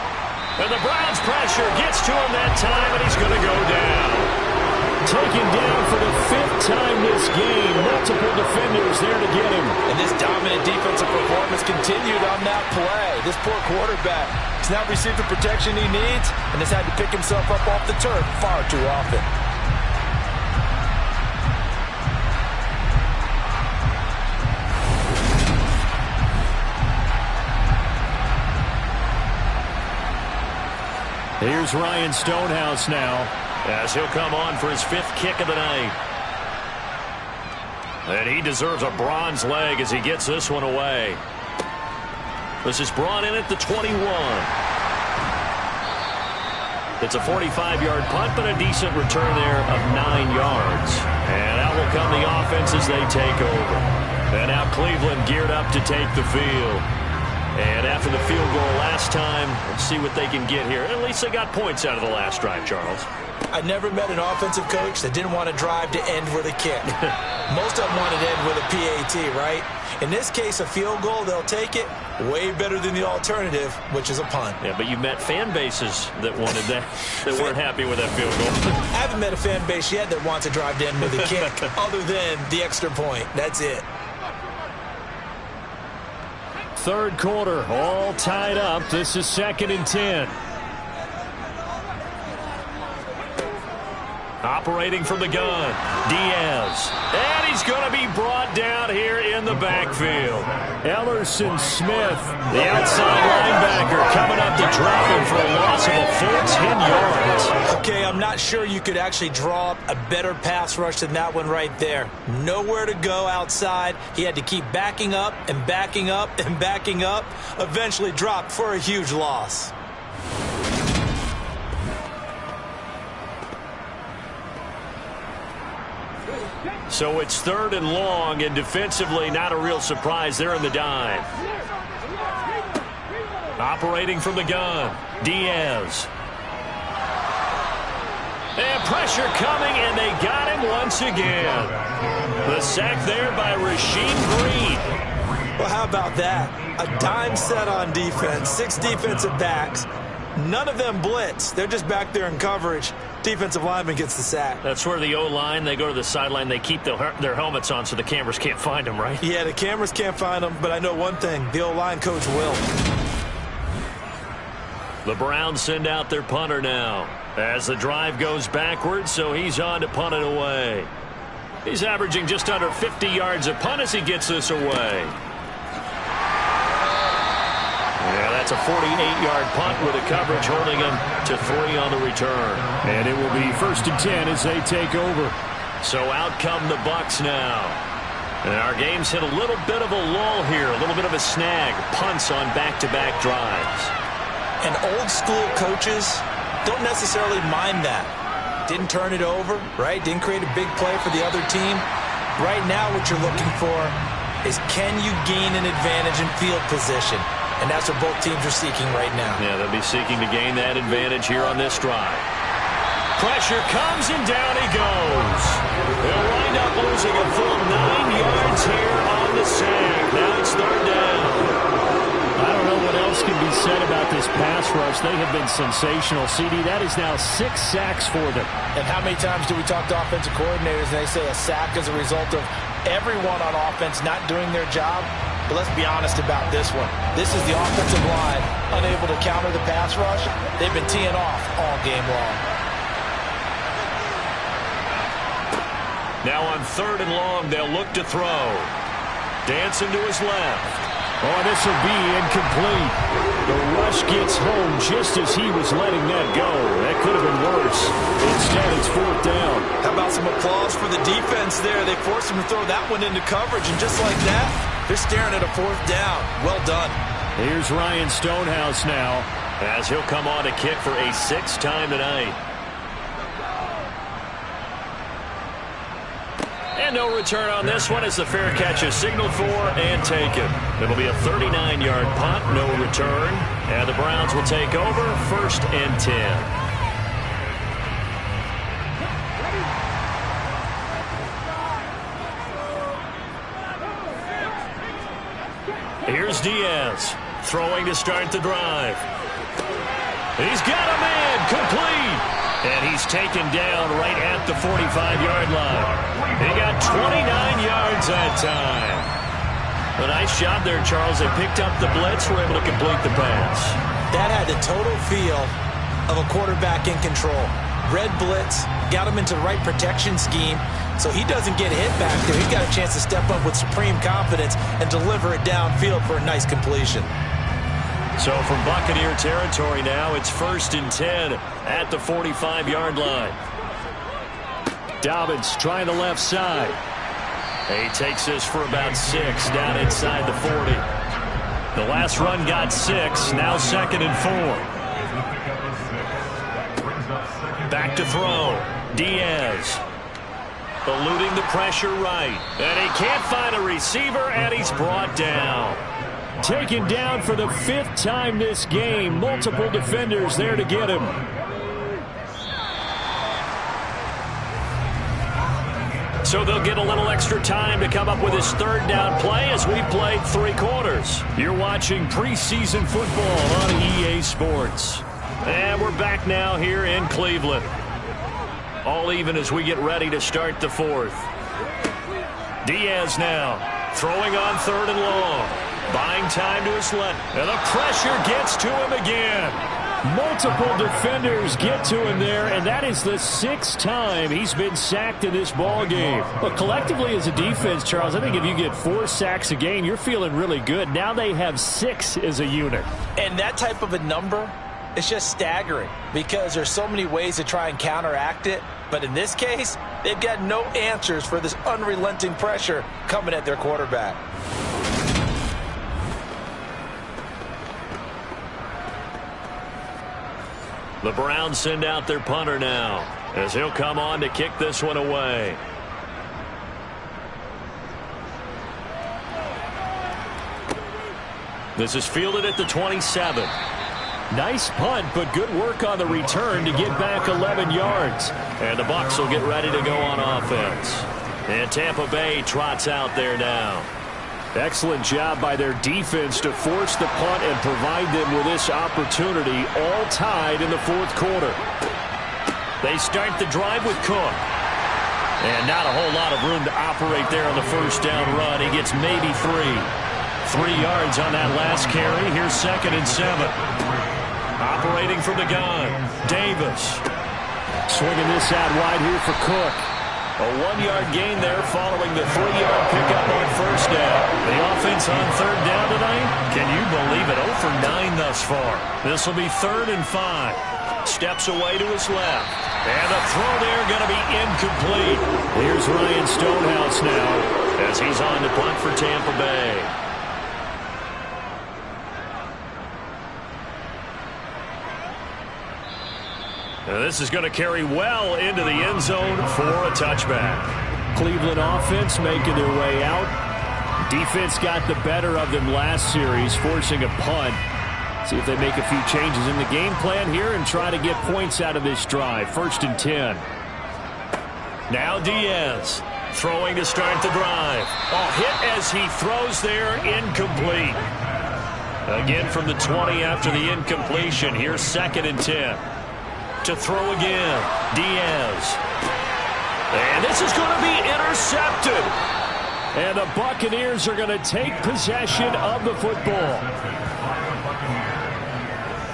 And the Browns pressure gets to him that time, and he's going to go down. Taken down for the 5th time this game. Multiple defenders there to get him. And this dominant defensive performance continued on that play. This poor quarterback has now received the protection he needs and has had to pick himself up off the turf far too often. Here's Ryan Stonehouse now, as he'll come on for his 5th kick of the night. And he deserves a bronze leg as he gets this one away. This is brought in at the 21. It's a 45-yard punt, but a decent return there of 9 yards. And out will come the offense as they take over. And now Cleveland geared up to take the field. And after the field goal last time, let's see what they can get here. At least they got points out of the last drive, Charles. I never met an offensive coach that didn't want to drive to end with a kick. Most of them want to end with a PAT, right? In this case, a field goal, they'll take it. Way better than the alternative, which is a punt. Yeah, but you've met fan bases that wanted that, that weren't happy with that field goal. I haven't met a fan base yet that wants to drive to end with a kick, other than the extra point. That's it. 3rd quarter, all tied up. This is 2nd and 10. Operating from the gun, Diaz. And he's going to be brought down here in the backfield. Ellerson Smith, the outside linebacker, coming up to drop him for a loss of a full 10 yards. Okay, I'm not sure you could actually draw up a better pass rush than that one right there. Nowhere to go outside. He had to keep backing up and backing up and backing up. Eventually dropped for a huge loss. So it's 3rd and long, and defensively not a real surprise. They're in the dime. Operating from the gun, Diaz. And pressure coming, and they got him once again. The sack there by Rasheem Green. Well, how about that? A dime set on defense, 6 defensive backs. None of them blitz. They're just back there in coverage. Defensive lineman gets the sack. That's where the O-line, they go to the sideline, they keep their helmets on so the cameras can't find them, right? Yeah, the cameras can't find them, but I know one thing. The O-line coach will. The Browns send out their punter now as the drive goes backwards, so he's on to punt it away. He's averaging just under 50 yards a punt as he gets this away. Yeah, that's a 48-yard punt with a coverage holding him to 3 on the return. And it will be 1st and 10 as they take over. So out come the Bucs now. And our game's hit a little bit of a lull here, a little bit of a snag. Punts on back-to-back drives. And old-school coaches don't necessarily mind that. Didn't turn it over, right? Didn't create a big play for the other team. Right now what you're looking for is can you gain an advantage in field position? And that's what both teams are seeking right now. Yeah, they'll be seeking to gain that advantage here on this drive. Pressure comes, and down he goes. They'll wind up losing a full 9 yards here on the sack. Now it's 3rd down. I don't know what else can be said about this pass rush. They have been sensational. CD, that is now 6 sacks for them. And how many times do we talk to offensive coordinators and they say a sack is a result of everyone on offense not doing their job? But let's be honest about this one. This is the offensive line unable to counter the pass rush. They've been teeing off all game long. Now on 3rd and long, they'll look to throw. Dancing to his left. Oh, this will be incomplete. The rush gets home just as he was letting that go. That could have been worse. Instead, it's 4th down. How about some applause for the defense there? They forced him to throw that one into coverage, and just like that, they're staring at a 4th down. Well done. Here's Ryan Stonehouse now, as he'll come on to kick for a 6th time tonight. And no return on this one as the fair catch is signaled for and taken. It'll be a 39-yard punt, no return. And the Browns will take over 1st and 10. Here's Diaz, throwing to start the drive. He's got a man complete. And he's taken down right at the 45-yard line. He got 29 yards that time. A nice job there, Charles. They picked up the blitz, were able to complete the pass. That had the total feel of a quarterback in control. Red blitz, got him into the right protection scheme, so he doesn't get hit back there. He's got a chance to step up with supreme confidence and deliver it downfield for a nice completion. So from Buccaneer territory now, it's 1st and 10 at the 45-yard line. Dobbins trying the left side. He takes this for about 6 down inside the 40. The last run got 6, now 2nd and 4. Back to throw. Diaz. Eluding the pressure right. And he can't find a receiver, and he's brought down. Taken down for the 5th time this game. Multiple defenders there to get him. So they'll get a little extra time to come up with his 3rd down play as we played 3 quarters. You're watching preseason football on EA Sports. And we're back now here in Cleveland. All even as we get ready to start the 4th. Diaz now throwing on 3rd and long. Buying time to his left. And the pressure gets to him again. Multiple defenders get to him there, and that is the 6th time he's been sacked in this ball game. But collectively as a defense, Charles, I think if you get 4 sacks a game, you're feeling really good. Now they have 6 as a unit. And that type of a number, it's just staggering because there's so many ways to try and counteract it. But in this case, they've got no answers for this unrelenting pressure coming at their quarterback. The Browns send out their punter now as he'll come on to kick this one away. This is fielded at the 27. Nice punt, but good work on the return to get back 11 yards. And the Bucs will get ready to go on offense. And Tampa Bay trots out there now. Excellent job by their defense to force the punt and provide them with this opportunity, all tied in the 4th quarter. They start the drive with Cook. And not a whole lot of room to operate there on the 1st down run. He gets maybe 3. 3 yards on that last carry. Here's 2nd and 7. Operating from the gun, Davis. Swinging this out wide here for Cook. A 1-yard gain there following the 3-yard pickup on 1st down. The offense on 3rd down tonight, can you believe it? 0 for 9 thus far. This will be 3rd and 5. Steps away to his left. And the throw there going to be incomplete. Here's Ryan Stonehouse now as he's on to punt for Tampa Bay. And this is going to carry well into the end zone for a touchback. Cleveland offense making their way out. Defense got the better of them last series, forcing a punt. See if they make a few changes in the game plan here and try to get points out of this drive. 1st and 10. Now Diaz throwing to start the drive. Hit as he throws there, incomplete. Again from the 20 after the incompletion. Here's 2nd and 10. To throw again, Diaz. And this is going to be intercepted. And the Buccaneers are going to take possession of the football.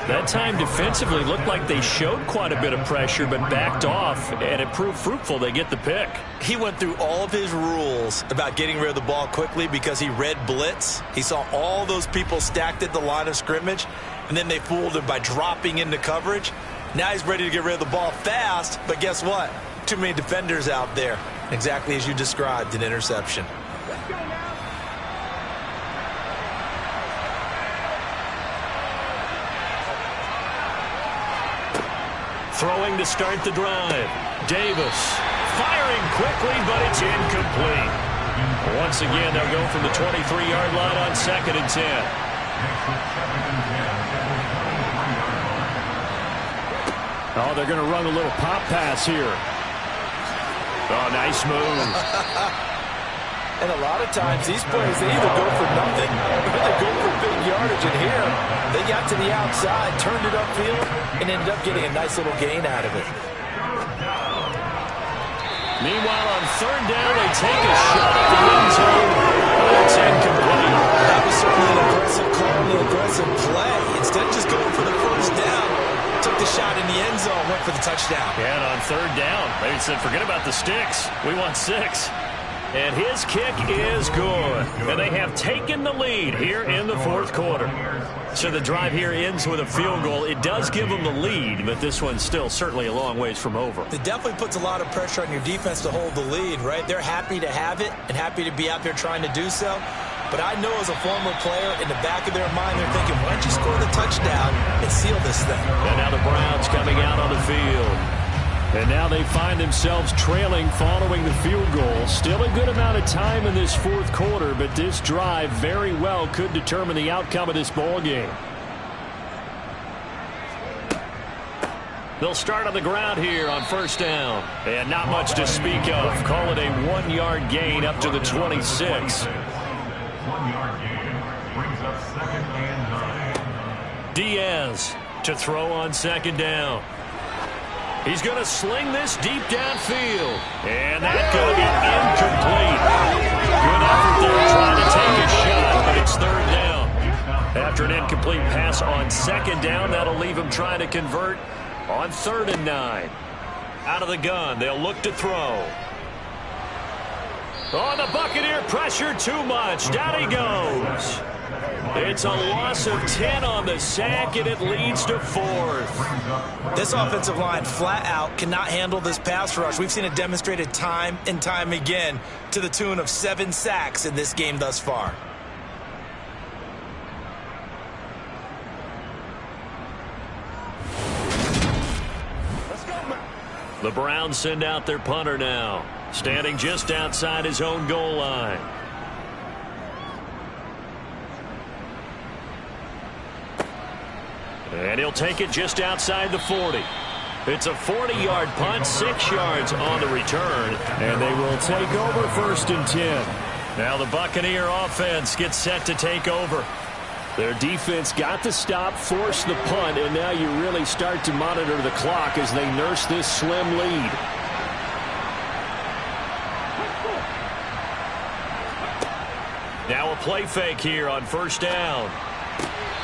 That time defensively looked like they showed quite a bit of pressure but backed off, and it proved fruitful. They get the pick. He went through all of his rules about getting rid of the ball quickly because he read blitz. He saw all those people stacked at the line of scrimmage, and then they fooled him by dropping into coverage. Now he's ready to get rid of the ball fast, but guess what? Too many defenders out there. Exactly as you described, an interception. Throwing to start the drive. Davis firing quickly, but it's incomplete. Once again, they'll go from the 23-yard line on 2nd and 10. Oh, they're going to run a little pop pass here. Oh, nice move. And a lot of times these plays, they either go for nothing or they go for big yardage. And here, they got to the outside, turned it upfield, and ended up getting a nice little gain out of it. Meanwhile, on third down, they take a shot at the end zone. It's incomplete. That was certainly an aggressive call and an aggressive play. Instead of just going for the first down, took the shot in the end zone, went for the touchdown. Yeah, and on third down, they said, forget about the sticks. We want 6. And his kick is good. And they have taken the lead here in the fourth quarter. So the drive here ends with a field goal. It does give them the lead, but this one's still certainly a long ways from over. It definitely puts a lot of pressure on your defense to hold the lead, right? They're happy to have it and happy to be out there trying to do so. But I know as a former player, in the back of their mind, they're thinking, why don't you score the touchdown and seal this thing? And now the Browns coming out on the field. And now they find themselves trailing following the field goal. Still a good amount of time in this fourth quarter, but this drive very well could determine the outcome of this ball game. They'll start on the ground here on first down. And not much to speak of. Call it a 1-yard gain up to the 26. 1-yard gain brings up 2nd and 9. Diaz to throw on second down. He's going to sling this deep downfield. And that's going to be incomplete. Good effort there trying to take a shot, but it's third down. After an incomplete pass on second down, that'll leave him trying to convert on 3rd and 9. Out of the gun, they'll look to throw. Oh, the Buccaneer pressure too much. Down he goes. It's a loss of 10 on the sack, and it leads to 4th. This offensive line flat out cannot handle this pass rush. We've seen it demonstrated time and time again to the tune of 7 sacks in this game thus far. The Browns send out their punter now, standing just outside his own goal line. And he'll take it just outside the 40. It's a 40-yard punt, 6 yards on the return, and they will take over 1st and 10. Now the Buccaneer offense gets set to take over. Their defense got the stop, forced the punt, and now you really start to monitor the clock as they nurse this slim lead. Now a play fake here on first down.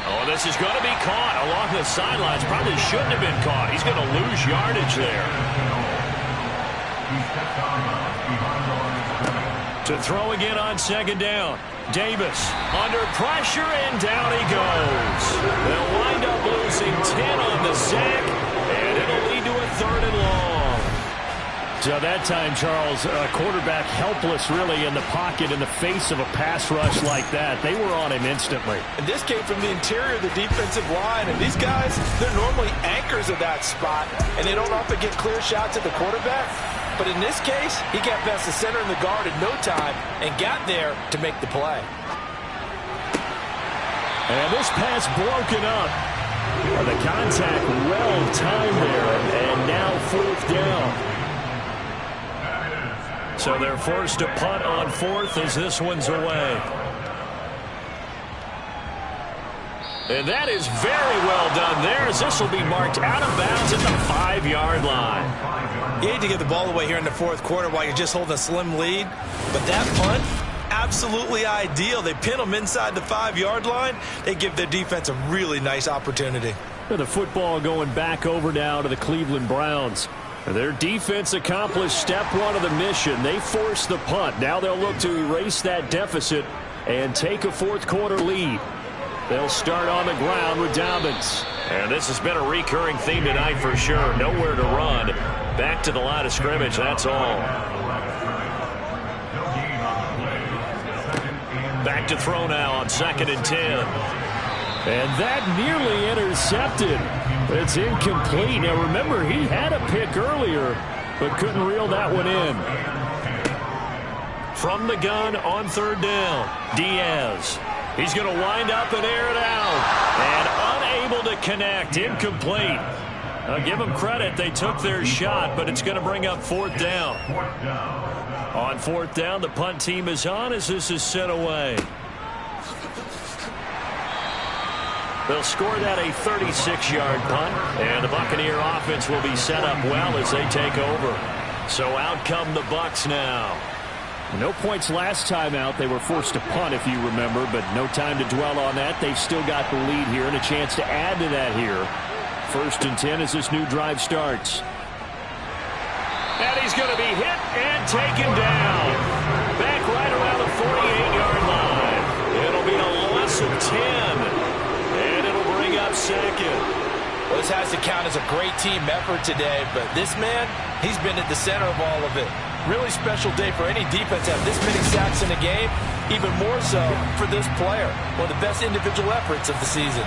Oh, this is going to be caught along the sidelines. Probably shouldn't have been caught. He's going to lose yardage there. To throw again on second down. Davis under pressure, and down he goes. They'll wind up losing 10 on the sack, and it'll lead to a 3rd and long. So that time, Charles, a quarterback helpless really in the pocket in the face of a pass rush like that. They were on him instantly. And this came from the interior of the defensive line. And these guys, they're normally anchors of that spot, and they don't often get clear shots at the quarterback. But in this case, he got past the center and the guard in no time and got there to make the play. And this pass broken up. The contact well timed there, and now 4th down. So they're forced to punt on 4th as this one's away. And that is very well done there, as this will be marked out of bounds at the 5-yard line. You hate to give the ball away here in the fourth quarter while you're just holding a slim lead, but that punt, absolutely ideal. They pin them inside the 5-yard line. They give their defense a really nice opportunity. The football going back over now to the Cleveland Browns. Their defense accomplished step 1 of the mission. They forced the punt. Now they'll look to erase that deficit and take a fourth quarter lead. They'll start on the ground with Dobbins. And this has been a recurring theme tonight for sure. Nowhere to run. Back to the line of scrimmage, that's all. Back to throw now on 2nd and 10. And that nearly intercepted. It's incomplete. Now remember, he had a pick earlier, but couldn't reel that one in. From the gun on 3rd down, Diaz. He's going to wind up and air it out. And unable to connect, incomplete. Give them credit. They took their shot, but it's going to bring up 4th down. On 4th down, the punt team is on as this is sent away. They'll score that a 36-yard punt, and the Buccaneer offense will be set up well as they take over. So out come the Bucs now. No points last time out. They were forced to punt, if you remember, but no time to dwell on that. They've still got the lead here and a chance to add to that here. 1st and 10 as this new drive starts. And he's going to be hit and taken down. Back right around the 48-yard line. It'll be a loss of 10. And it'll bring up 2nd. Well, this has to count as a great team effort today, but this man, he's been at the center of all of it. Really special day for any defense to have this many sacks in a game, even more so for this player. One of the best individual efforts of the season.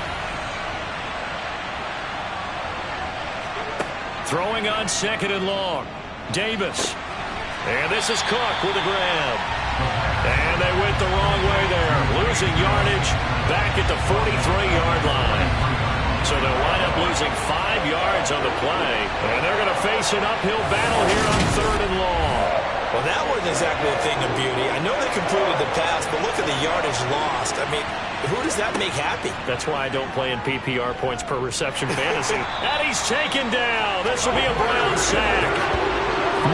Throwing on 2nd and long. Davis. And this is Cook with a grab. And they went the wrong way there. Losing yardage back at the 43-yard line. So they'll wind up losing 5 yards on the play. And they're going to face an uphill battle here on 3rd and long. Well, that wasn't exactly a thing of beauty. I know they completed the pass, but look at the yardage lost. I mean, who does that make happy? That's why I don't play in PPR points per reception fantasy. And he's taken down. This will be a Brown sack.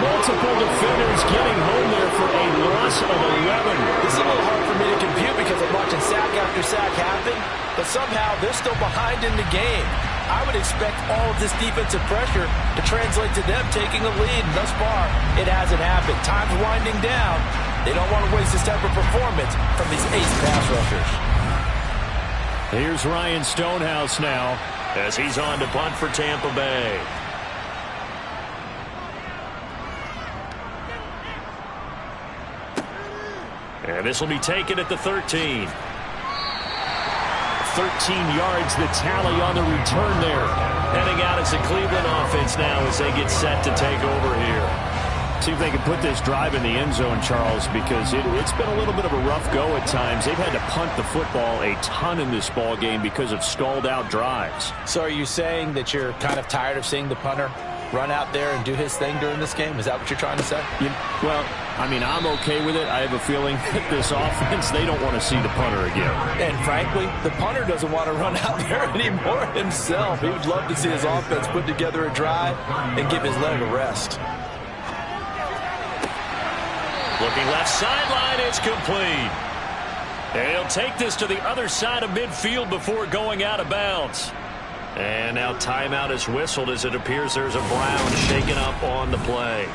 Multiple defenders getting home there for a loss of 11. This is a little hard for me to compute because I'm watching sack after sack happen, but somehow they're still behind in the game. I would expect all of this defensive pressure to translate to them taking a lead. And thus far, it hasn't happened. Time's winding down. They don't want to waste this type of performance from these ace pass rushers. Here's Ryan Stonehouse now as he's on to punt for Tampa Bay. And this will be taken at the 13. 13 yards the tally on the return there. Heading out as the Cleveland offense now as they get set to take over here. See if they can put this drive in the end zone, Charles, because it's been a little bit of a rough go at times. They've had to punt the football a ton in this ball game because of stalled out drives. So are you saying that you're kind of tired of seeing the punter run out there and do his thing during this game? Is that what you're trying to say? Well, I mean, I'm okay with it. I have a feeling that this offense, they don't want to see the punter again. And frankly, the punter doesn't want to run out there anymore himself. He would love to see his offense put together a drive and give his leg a rest. Looking left sideline, it's complete. And he'll take this to the other side of midfield before going out of bounds. And now timeout is whistled as it appears there's a Brown shaken up on the play.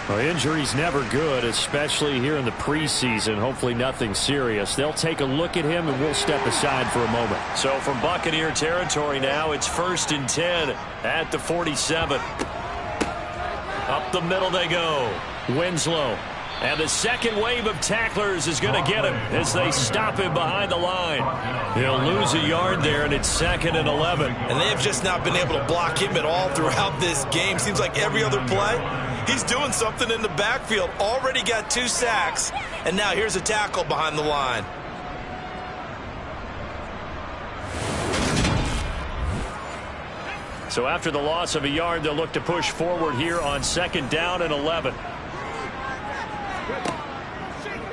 Well, injury's never good, especially here in the preseason. Hopefully nothing serious. They'll take a look at him, and we'll step aside for a moment. So from Buccaneer territory now, it's 1st and 10 at the 47. Up the middle they go. Winslow. And the second wave of tacklers is going to get him as they stop him behind the line. He'll lose a yard there, and it's 2nd and 11. And they have just not been able to block him at all throughout this game. Seems like every other play, he's doing something in the backfield. Already got 2 sacks, and now here's a tackle behind the line. So after the loss of a yard, they'll look to push forward here on 2nd down and 11.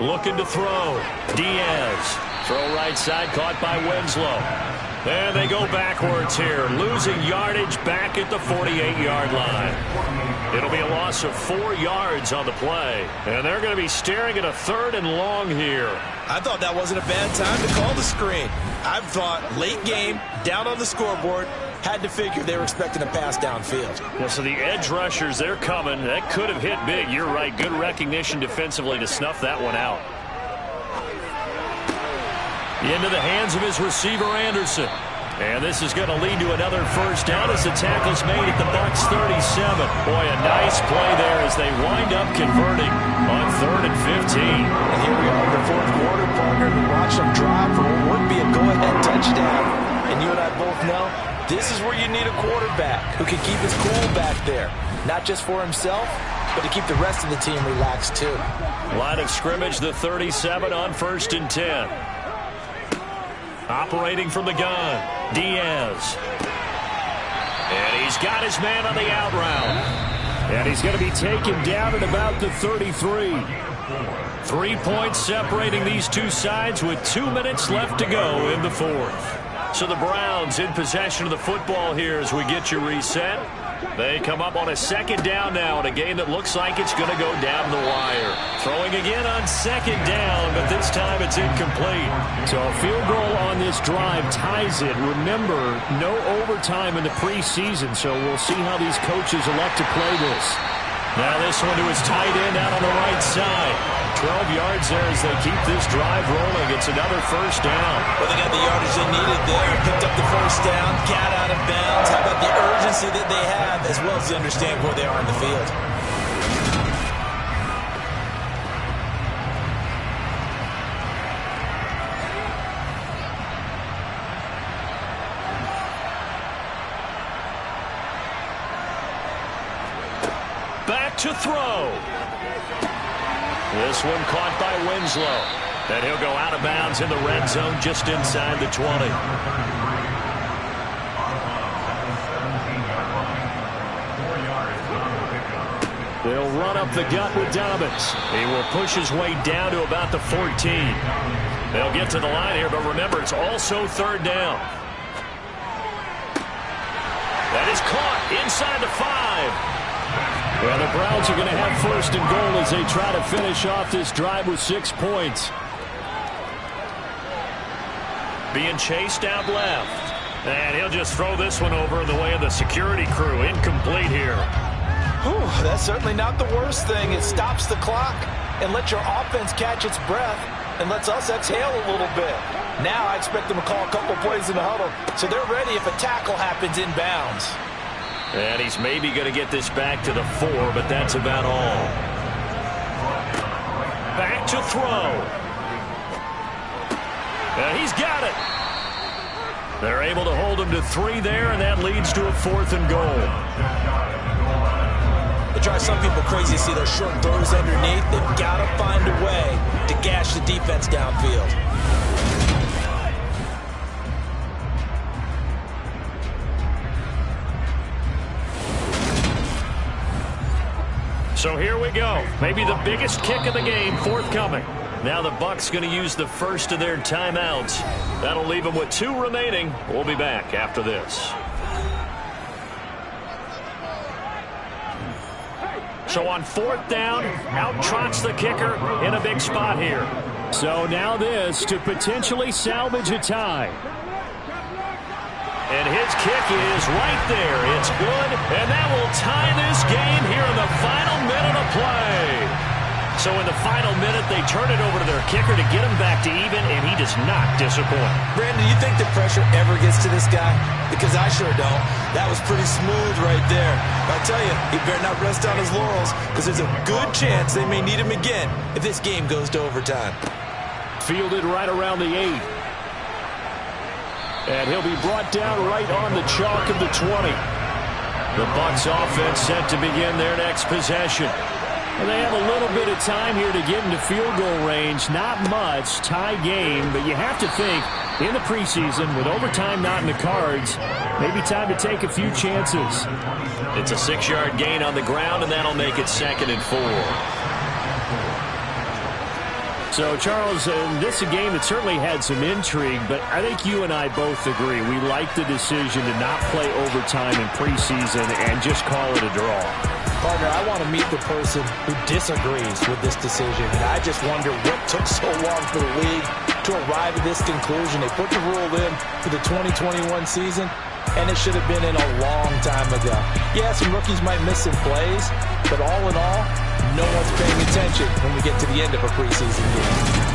Looking to throw. Diaz. Throw right side, caught by Winslow. And they go backwards here. Losing yardage back at the 48-yard line. It'll be a loss of 4 yards on the play. And they're going to be staring at a 3rd and long here. I thought that wasn't a bad time to call the screen. I thought late game, down on the scoreboard, had to figure they were expecting a pass downfield. Well, so the edge rushers, they're coming. That could have hit big. You're right. Good recognition defensively to snuff that one out. Into the hands of his receiver, Anderson. And this is going to lead to another 1st down as the tackle's made at the Bucs 37. Boy, a nice play there as they wind up converting on 3rd and 15. And here we are in the 4th quarter, partner. We watched them drive for what would be a go-ahead touchdown. And you and I both know this is where you need a quarterback who can keep his cool back there. Not just for himself, but to keep the rest of the team relaxed too. Line of scrimmage, the 37 on 1st and 10. Operating from the gun, Diaz. And he's got his man on the out route. And he's going to be taken down at about the 33. 3 points separating these two sides with 2 minutes left to go in the fourth. So the Browns in possession of the football here as we get you reset. They come up on a second down now in a game that looks like it's going to go down the wire. Throwing again on second down, but this time it's incomplete. So a field goal on this drive ties it. Remember, no overtime in the preseason, so we'll see how these coaches elect to play this. Now this one to his tight end out on the right side. 12 yards there as they keep this drive rolling. It's another first down. Well, they got the yardage they needed there. Picked up the first down, got out of bounds. How about the urgency that they have, as well as they understand where they are in the field. Back to throw. This one caught by Winslow. And he'll go out of bounds in the red zone just inside the 20. They'll run up the gut with Dobbins. He will push his way down to about the 14. They'll get to the line here, but remember, it's also third down. That is caught inside the 5. Well, the Browns are going to have first and goal as they try to finish off this drive with 6 points. Being chased out left. And he'll just throw this one over in the way of the security crew. Incomplete here. Whew, that's certainly not the worst thing. It stops the clock and lets your offense catch its breath and lets us exhale a little bit. Now I expect them to call a couple plays in the huddle so they're ready if a tackle happens inbounds. And he's maybe going to get this back to the 4, but that's about all. Back to throw. And he's got it. They're able to hold him to 3 there, and that leads to a 4th and goal. It drives some people crazy to see those short throws underneath. They've got to find a way to gash the defense downfield. So here we go. Maybe the biggest kick of the game forthcoming. Now the Bucs going to use the first of their timeouts. That'll leave them with 2 remaining. We'll be back after this. So on 4th down, out trots the kicker in a big spot here. So now this to potentially salvage a tie. And his kick is right there. It's good, and that will tie this game here in the final minute of play. So in the final minute, they turn it over to their kicker to get him back to even, and he does not disappoint. Brandon, you think the pressure ever gets to this guy? Because I sure don't. That was pretty smooth right there. I tell you, he better not rest on his laurels, because there's a good chance they may need him again if this game goes to overtime. Fielded right around the 8. And he'll be brought down right on the chalk of the 20. The Bucs offense set to begin their next possession. And they have a little bit of time here to get into field goal range. Not much, tie game, but you have to think in the preseason with overtime not in the cards, maybe time to take a few chances. It's a 6-yard gain on the ground, and that'll make it 2nd and 4. So, Charles, this is a game that certainly had some intrigue, but I think you and I both agree we like the decision to not play overtime in preseason and just call it a draw. Partner, I want to meet the person who disagrees with this decision, and I just wonder what took so long for the league to arrive at this conclusion. They put the rule in for the 2021 season, and it should have been in a long time ago. Yeah, some rookies might miss some plays, but all in all, no one's paying attention when we get to the end of a preseason game.